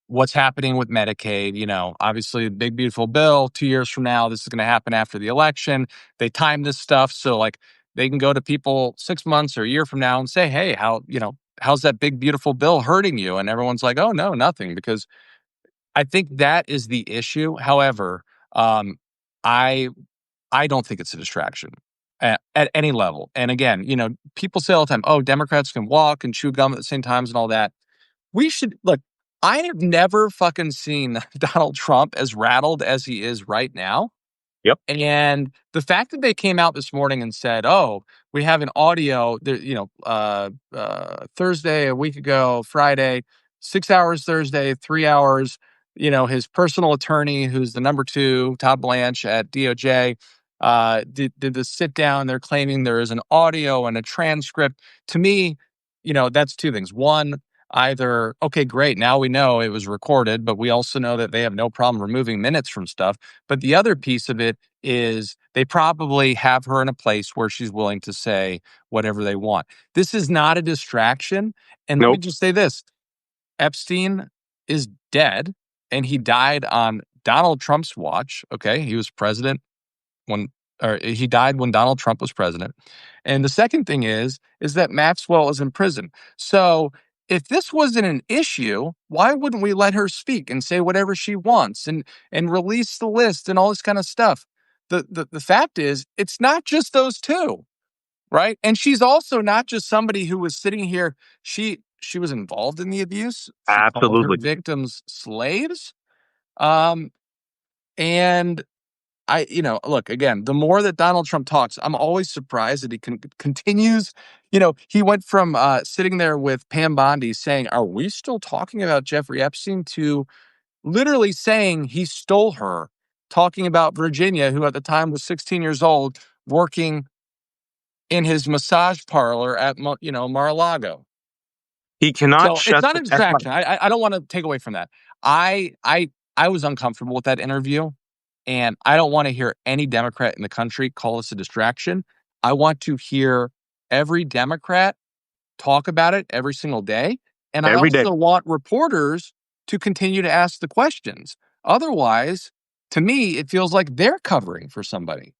what's happening with Medicaid. Obviously, big, beautiful bill. 2 years from now, this is going to happen after the election. They time this stuff so, like, they can go to people 6 months or a year from now and say, "Hey, how's that big, beautiful bill hurting you?" And everyone's like, "Oh, no, nothing." Because I think that is the issue. However, um, I I don't think it's a distraction at any level. And again, people say all the time, "Oh, Democrats can walk and chew gum at the same times and all that." We should look. I have never fucking seen Donald Trump as rattled as he is right now. yep, And the fact that they came out this morning and said, "Oh, we have an audio, Thursday, a week ago, Friday, 6 hours Thursday, 3 hours." His personal attorney, who's the number two, Todd Blanche at DOJ, did the sit down. They're claiming there is an audio and a transcript. To me, that's two things. One, either, okay, great, now we know it was recorded, but we also know that they have no problem removing minutes from stuff. But the other piece of it is they probably have her in a place where she's willing to say whatever they want. This is not a distraction. And let me nope. just say this. Epstein is dead, and he died on Donald Trump's watch. Okay, he was president when, or he died when Donald Trump was president. And the second thing is that Maxwell is in prison. So if this wasn't an issue, why wouldn't we let her speak and say whatever she wants and release the list and all this kind of stuff? The fact is, it's not just those two, right? And she's also not just somebody who was sitting here. She was involved in the abuse. She called her Absolutely. victims slaves. Um, and look, again, the more that Donald Trump talks, I'm always surprised that he continues. He went from sitting there with Pam Bondi saying, "Are we still talking about Jeffrey Epstein?" to literally saying he stole her, talking about Virginia, who at the time was 16 years old, working in his massage parlor at Mar-a-Lago. He cannot So it's shut not the a F up. distraction. I don't want to take away from that. I was uncomfortable with that interview, and I don't want to hear any Democrat in the country call this a distraction. I want to hear every Democrat talk about it every single day, and I Every day. also want reporters to continue to ask the questions. Otherwise, to me, it feels like they're covering for somebody.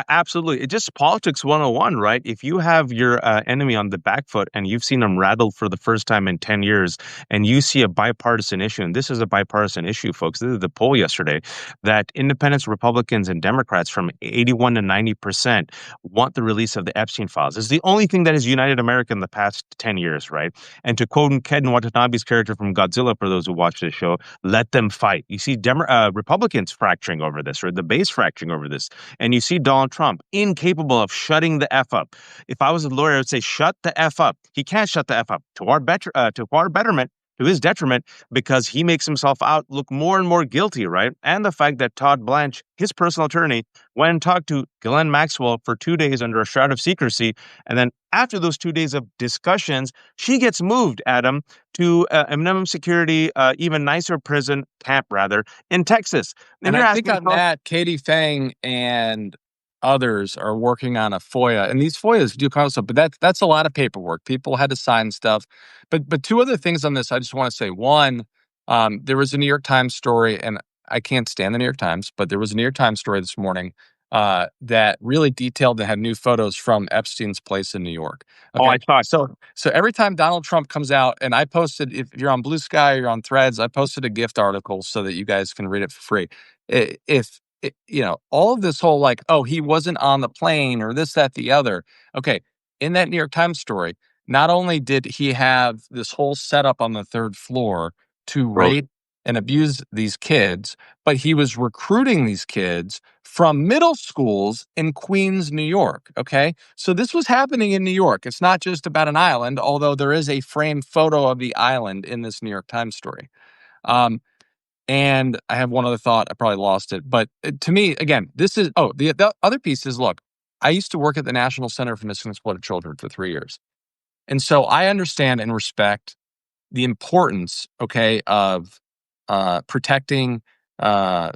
Absolutely. It's just politics 101, right? If you have your enemy on the back foot and you've seen him rattled for the first time in 10 years, and you see a bipartisan issue, and this is a bipartisan issue, folks. This is the poll yesterday that independents, Republicans, and Democrats from 81 to 90% want the release of the Epstein files. It's the only thing that has united America in the past 10 years, right? And to quote Ken Watanabe's character from Godzilla, for those who watch this show, let them fight. You see Republicans fracturing over this, or the base fracturing over this. And you see Donald Trump incapable of shutting the F up. If I was a lawyer, I would say, shut the F up. He can't shut the F up to our betterment, to his detriment, because he makes himself out look more and more guilty, right? And the fact that Todd Blanche, his personal attorney, went and talked to Ghislaine Maxwell for 2 days under a shroud of secrecy. And then after those 2 days of discussions, she gets moved, Adam, to a minimum security, even nicer prison camp, rather, in Texas. And And you're I think asking on yourself, that, Katie Fang and others are working on a FOIA, and these FOIAs do kind of stuff, but that's a lot of paperwork. People had to sign stuff. But two other things on this, I just want to say. One, there was a New York Times story, and I can't stand the New York Times, but there was a New York Times story this morning that really detailed and had new photos from Epstein's place in New York. oh, I Okay, thought. so every time Donald Trump comes out, and I posted, if you're on Blue Sky or you're on Threads, I posted a gift article so that you guys can read it for free. If all of this whole like, oh, he wasn't on the plane or this, that, the other. Okay, in that New York Times story, not only did he have this whole setup on the third floor to Gross. rape and abuse these kids, but he was recruiting these kids from middle schools in Queens, New York. Okay, so this was happening in New York. It's not just about an island, although there is a framed photo of the island in this New York Times story. Um, and I have one other thought. I probably lost it. But to me, again, this is, the other piece is, look, I used to work at the National Center for Missing and Exploited Children for 3 years. And so I understand and respect the importance, okay, of protecting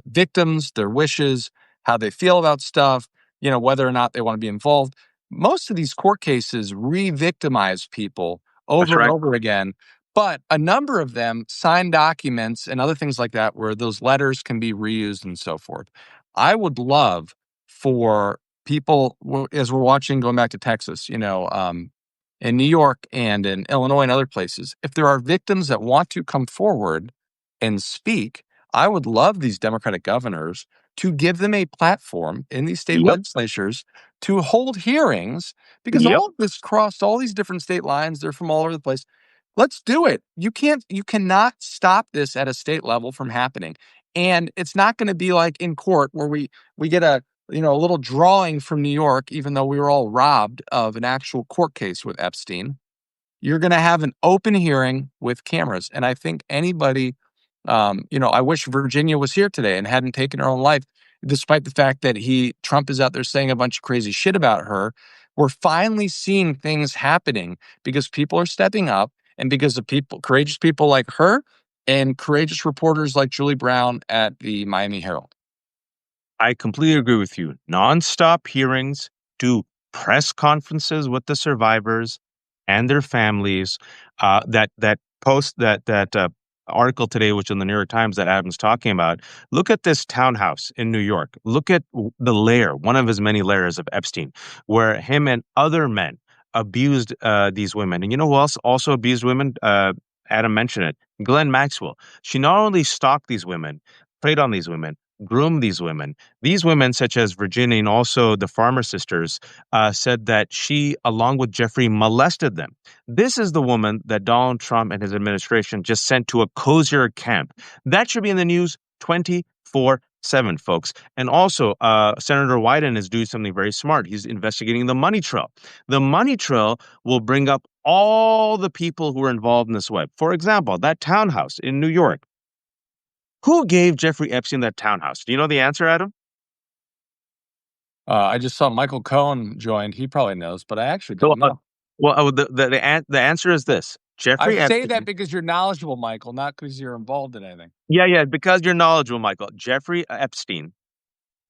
victims, their wishes, how they feel about stuff, whether or not they want to be involved. Most of these court cases re-victimize people That's over and right. over again, but a number of them sign documents and other things like that where those letters can be reused and so forth. I would love for people, as we're watching, going back to Texas, in New York and in Illinois and other places, if there are victims that want to come forward and speak, I would love these Democratic governors to give them a platform in these state Yep. legislatures to hold hearings, because Yep. all of this crossed all these different state lines. They're from all over the place. Let's do it. You cannot stop this at a state level from happening. And it's not going to be like in court where we get a little drawing from New York, even though we were all robbed of an actual court case with Epstein. You're going to have an open hearing with cameras. And I think anybody, I wish Virginia was here today and hadn't taken her own life, despite the fact that Trump is out there saying a bunch of crazy shit about her. We're finally seeing things happening because people are stepping up, and because of courageous people like her and courageous reporters like Julie Brown at the Miami Herald. I completely agree with you. Nonstop hearings, do press conferences with the survivors and their families, that post that article today, which in the New York Times that Adam's talking about. Look at this townhouse in New York. Look at the layer, one of his many layers of Epstein, where him and other men abused these women. And you know who else also abused women? Adam mentioned it. Ghislaine Maxwell. She not only stalked these women, preyed on these women, groomed these women. These women, such as Virginia and also the Farmer sisters, said that she, along with Jeffrey, molested them. This is the woman that Donald Trump and his administration just sent to a cozier camp. That should be in the news 24/7, folks. And also, Senator Wyden is doing something very smart. He's investigating the money trail. The money trail will bring up all the people who are involved in this web. For example, that townhouse in New York. Who gave Jeffrey Epstein that townhouse? Do you know the answer, Adam? I just saw Michael Cohen joined. He probably knows, but I actually So, don't know. the answer is this: I Jeffrey say that Epstein. because you're knowledgeable, Michael, not because you're involved in anything. Yeah, yeah, because you're knowledgeable, Michael. Jeffrey Epstein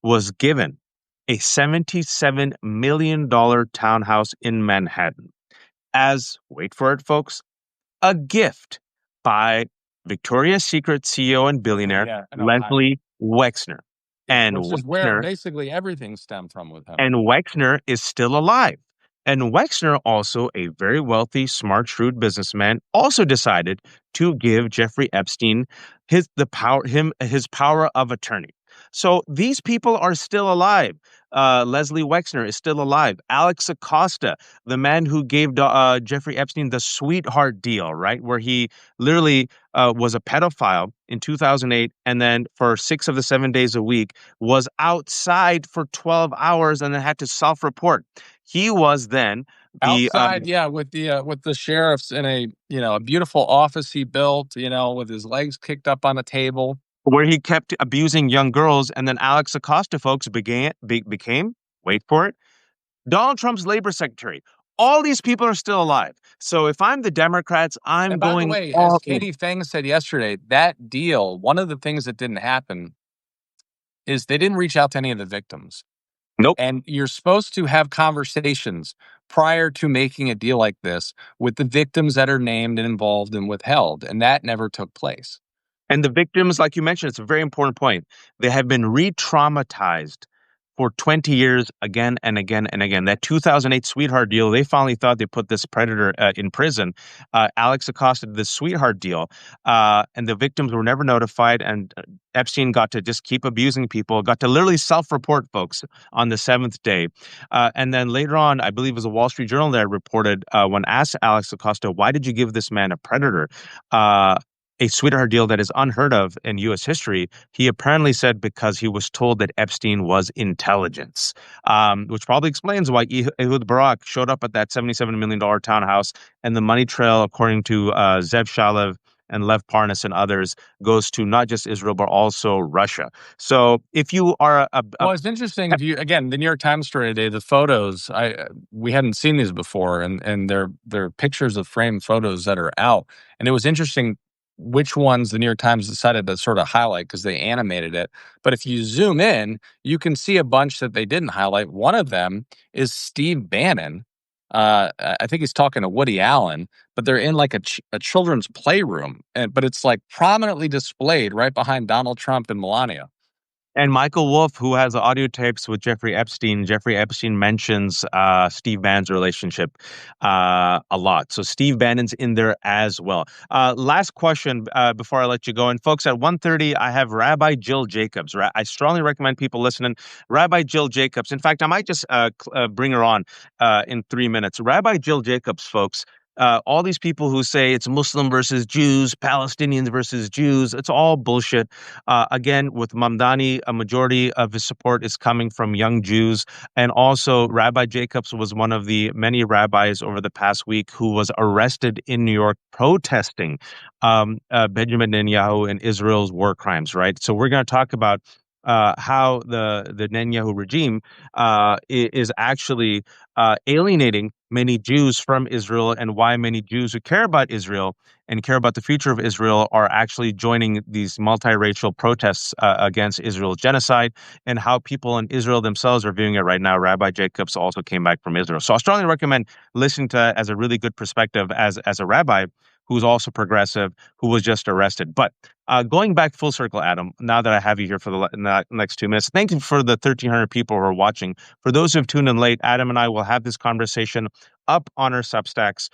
was given a $77 million townhouse in Manhattan as, wait for it, folks, a gift by Victoria's Secret CEO and billionaire Yeah, I know. Leslie Wexner. Yeah, And which is where Wexner basically everything stemmed from with him. And Wexner is still alive. And Wexner, also a very wealthy, smart, shrewd businessman, also decided to give Jeffrey Epstein his power of attorney. So these people are still alive. Leslie Wexner is still alive. Alex Acosta, the man who gave Jeffrey Epstein the sweetheart deal, right, where he literally was a pedophile in 2008, and then for 6 of the 7 days a week was outside for 12 hours and then had to self-report. He was then the Outside, yeah, with the sheriffs in a beautiful office he built, with his legs kicked up on a table. where he kept abusing young girls, and then Alex Acosta, folks, became, wait for it, Donald Trump's labor secretary. All these people are still alive. So if I'm the Democrats, I'm And by the going way, as all in. Katie Fang said yesterday, that deal, one of the things that didn't happen is they didn't reach out to any of the victims. Nope. And you're supposed to have conversations prior to making a deal like this with the victims that are named and involved and withheld. And that never took place. And the victims, like you mentioned, it's a very important point. They have been re-traumatized for 20 years again and again and again. That 2008 sweetheart deal, they finally thought they put this predator in prison. Alex Acosta did this sweetheart deal, and the victims were never notified. And Epstein got to just keep abusing people, got to literally self-report, folks, on the seventh day. And then later on, I believe it was a Wall Street Journal that reported when asked Alex Acosta, why did you give this man a predator? A sweetheart deal that is unheard of in U.S. history, he apparently said because he was told that Epstein was intelligence, which probably explains why Ehud Barak showed up at that $77 million townhouse, and the money trail, according to Zev Shalev and Lev Parnas and others, goes to not just Israel, but also Russia. So if you are Well, it's interesting if you again the New York Times story today. The photos we hadn't seen these before, and they're pictures of framed photos that are out. And it was interesting which ones the New York Times decided to sort of highlight because they animated it. But if you zoom in, you can see a bunch that they didn't highlight. One of them is Steve Bannon. I think he's talking to Woody Allen, but they're in like a children's playroom, but it's like prominently displayed right behind Donald Trump and Melania. And Michael Wolff, who has audio tapes with Jeffrey Epstein mentions Steve Bannon's relationship a lot. So Steve Bannon's in there as well. Last question before I let you go. And folks, at 1:30, I have Rabbi Jill Jacobs. I strongly recommend people listening. Rabbi Jill Jacobs. In fact, I might just bring her on in 3 minutes. Rabbi Jill Jacobs, folks. All these people who say it's Muslim versus Jews, Palestinians versus Jews, it's all bullshit. Again, with Mamdani, a majority of his support is coming from young Jews. And also, Rabbi Jacobs was one of the many rabbis over the past week who was arrested in New York protesting Benjamin Netanyahu and Israel's war crimes, right? So we're going to talk about how the Netanyahu regime is actually alienating many Jews from Israel, and why many Jews who care about Israel and care about the future of Israel are actually joining these multiracial protests against Israel's genocide, and how people in Israel themselves are viewing it right now. Rabbi Jacobs also came back from Israel. So I strongly recommend listening to that as a really good perspective as a rabbi who's also progressive, who was just arrested. But going back full circle, Adam, now that I have you here for the next 2 minutes, thank you for the 1,300 people who are watching. For those who have tuned in late, Adam and I will have this conversation up on our Substacks.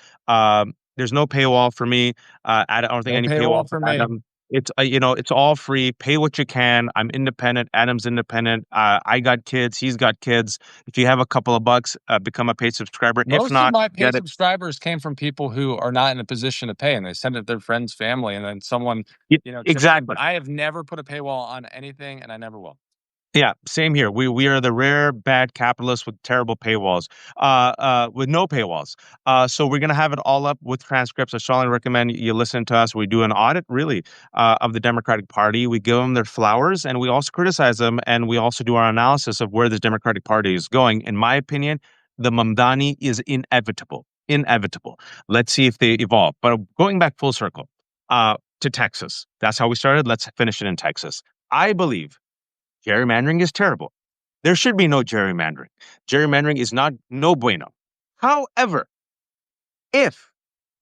There's no paywall for me. I don't think No any paywall paywall for for me. Adam. It's it's all free. Pay what you can. I'm independent. Adam's independent. I got kids. He's got kids. If you have a couple of bucks, become a paid subscriber. If Most of not, my paid get it. subscribers came from people who are not in a position to pay, and they send it to their friends, family, and then someone, chips in. Exactly. But I have never put a paywall on anything, and I never will. Yeah, same here. We are the rare bad capitalists with terrible paywalls, with no paywalls. So we're gonna have it all up with transcripts. I strongly recommend you listen to us. We do an audit, really, of the Democratic Party. We give them their flowers, and we also criticize them, and we also do our analysis of where the Democratic Party is going. In my opinion, the Mamdani is inevitable. Inevitable. Let's see if they evolve. But going back full circle, to Texas. That's how we started. Let's finish it in Texas. I believe gerrymandering is terrible. There should be no gerrymandering. Gerrymandering is not no bueno. However, if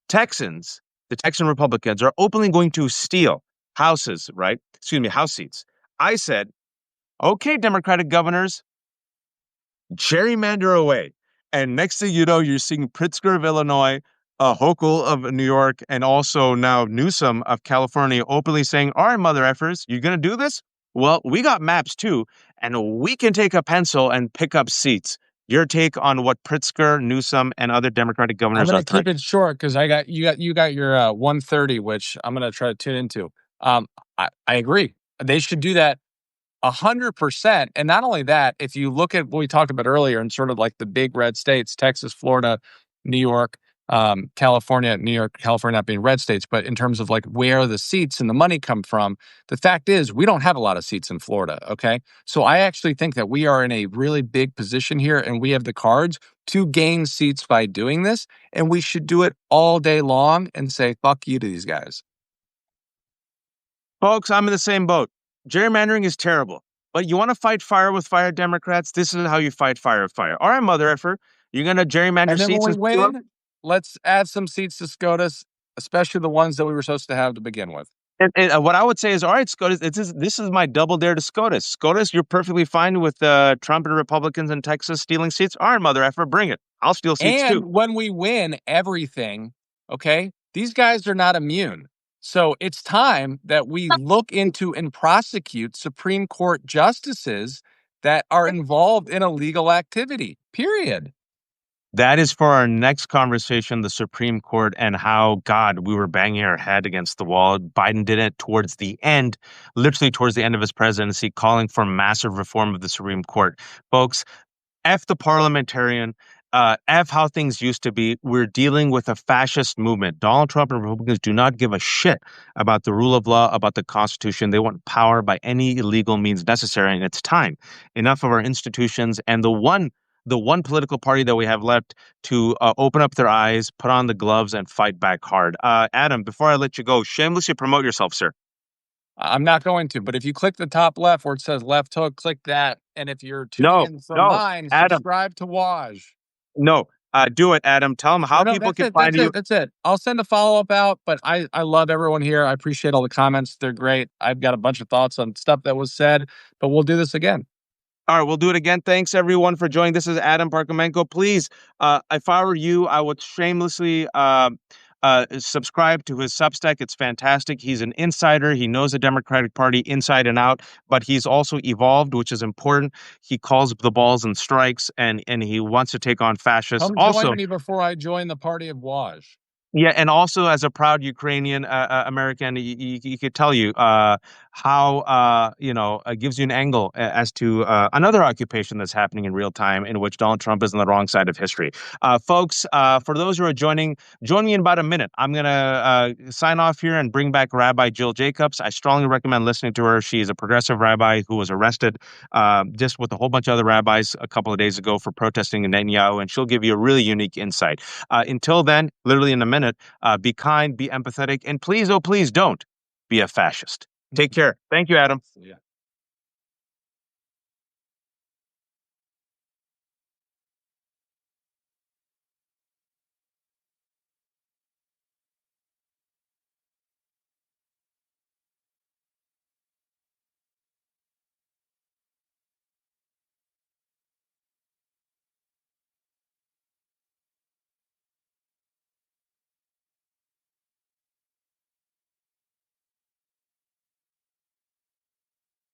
Texans, the Texan Republicans, are openly going to steal houses, right? Excuse me, house seats. I said, okay, Democratic governors, gerrymander away. And next thing you know, you're seeing Pritzker of Illinois, Hochul of New York, and also now Newsom of California openly saying, all right, mother effers, you're going to do this? Well, we got maps too, and we can take a pencil and pick up seats. Your take on what Pritzker, Newsom, and other Democratic I'm governors are gonna threatening? keep it short because you got your 1:30, which I'm gonna try to tune into. I agree. They should do that 100%. And not only that, if you look at what we talked about earlier and sort of like the big red states, Texas, Florida, New York, California, New York, California not being red states, but in terms of like where the seats and the money come from, the fact is we don't have a lot of seats in Florida. Okay. So I actually think that we are in a really big position here and we have the cards to gain seats by doing this. And we should do it all day long and say, fuck you to these guys. Folks, I'm in the same boat. Gerrymandering is terrible. But you want to fight fire with fire, Democrats? This is how you fight fire with fire. All right, mother effer, you're going to gerrymander And then seats when and we steal them? win, let's add some seats to SCOTUS, especially the ones that we were supposed to have to begin with. And what I would say is, all right, SCOTUS, this is my double dare to SCOTUS. SCOTUS, you're perfectly fine with Trump and Republicans in Texas stealing seats. All right, mother effer, bring it. I'll steal seats too. And when we win everything, okay, these guys are not immune. So it's time that we look into and prosecute Supreme Court justices that are involved in illegal activity, period. That is for our next conversation, the Supreme Court and how, God, we were banging our head against the wall. Biden did it towards the end, literally towards the end of his presidency, calling for massive reform of the Supreme Court. Folks, F the parliamentarian. F how things used to be. We're dealing with a fascist movement. Donald Trump and Republicans do not give a shit about the rule of law, about the Constitution. They want power by any illegal means necessary, and it's time. Enough of our institutions and the one political party that we have left to open up their eyes, put on the gloves, and fight back hard. Adam, before I let you go, shamelessly promote yourself, sir. I'm not going to, but if you click the top left where it says left hook, click that. And if you're tuning No, in for no, mine, Adam, subscribe to Waj. no. Do it, Adam. Tell them No, how no, people that's can it. find That's you. it. That's it. I'll send a follow up out, but I love everyone here. I appreciate all the comments. They're great. I've got a bunch of thoughts on stuff that was said, but we'll do this again. All right, we'll do it again. Thanks everyone for joining. This is Adam Parkhomenko. Please, if I were you, I would shamelessly subscribe to his Substack. It's fantastic. He's an insider. He knows the Democratic Party inside and out, but he's also evolved, which is important. He calls the balls and strikes, and he wants to take on fascists. Come Also, join me before I join the party of Waj. yeah, and also as a proud Ukrainian American, he could tell you how gives you an angle as to another occupation that's happening in real time, in which Donald Trump is on the wrong side of history. Folks, for those who are joining, join me in about a minute. I'm gonna sign off here and bring back Rabbi Jill Jacobs. I strongly recommend listening to her. She is a progressive rabbi who was arrested just with a whole bunch of other rabbis a couple of days ago for protesting Netanyahu, and she'll give you a really unique insight. Until then, literally in a minute, be kind, be empathetic, and please, oh, please don't be a fascist. Take care. Thank you, Adam. Yeah.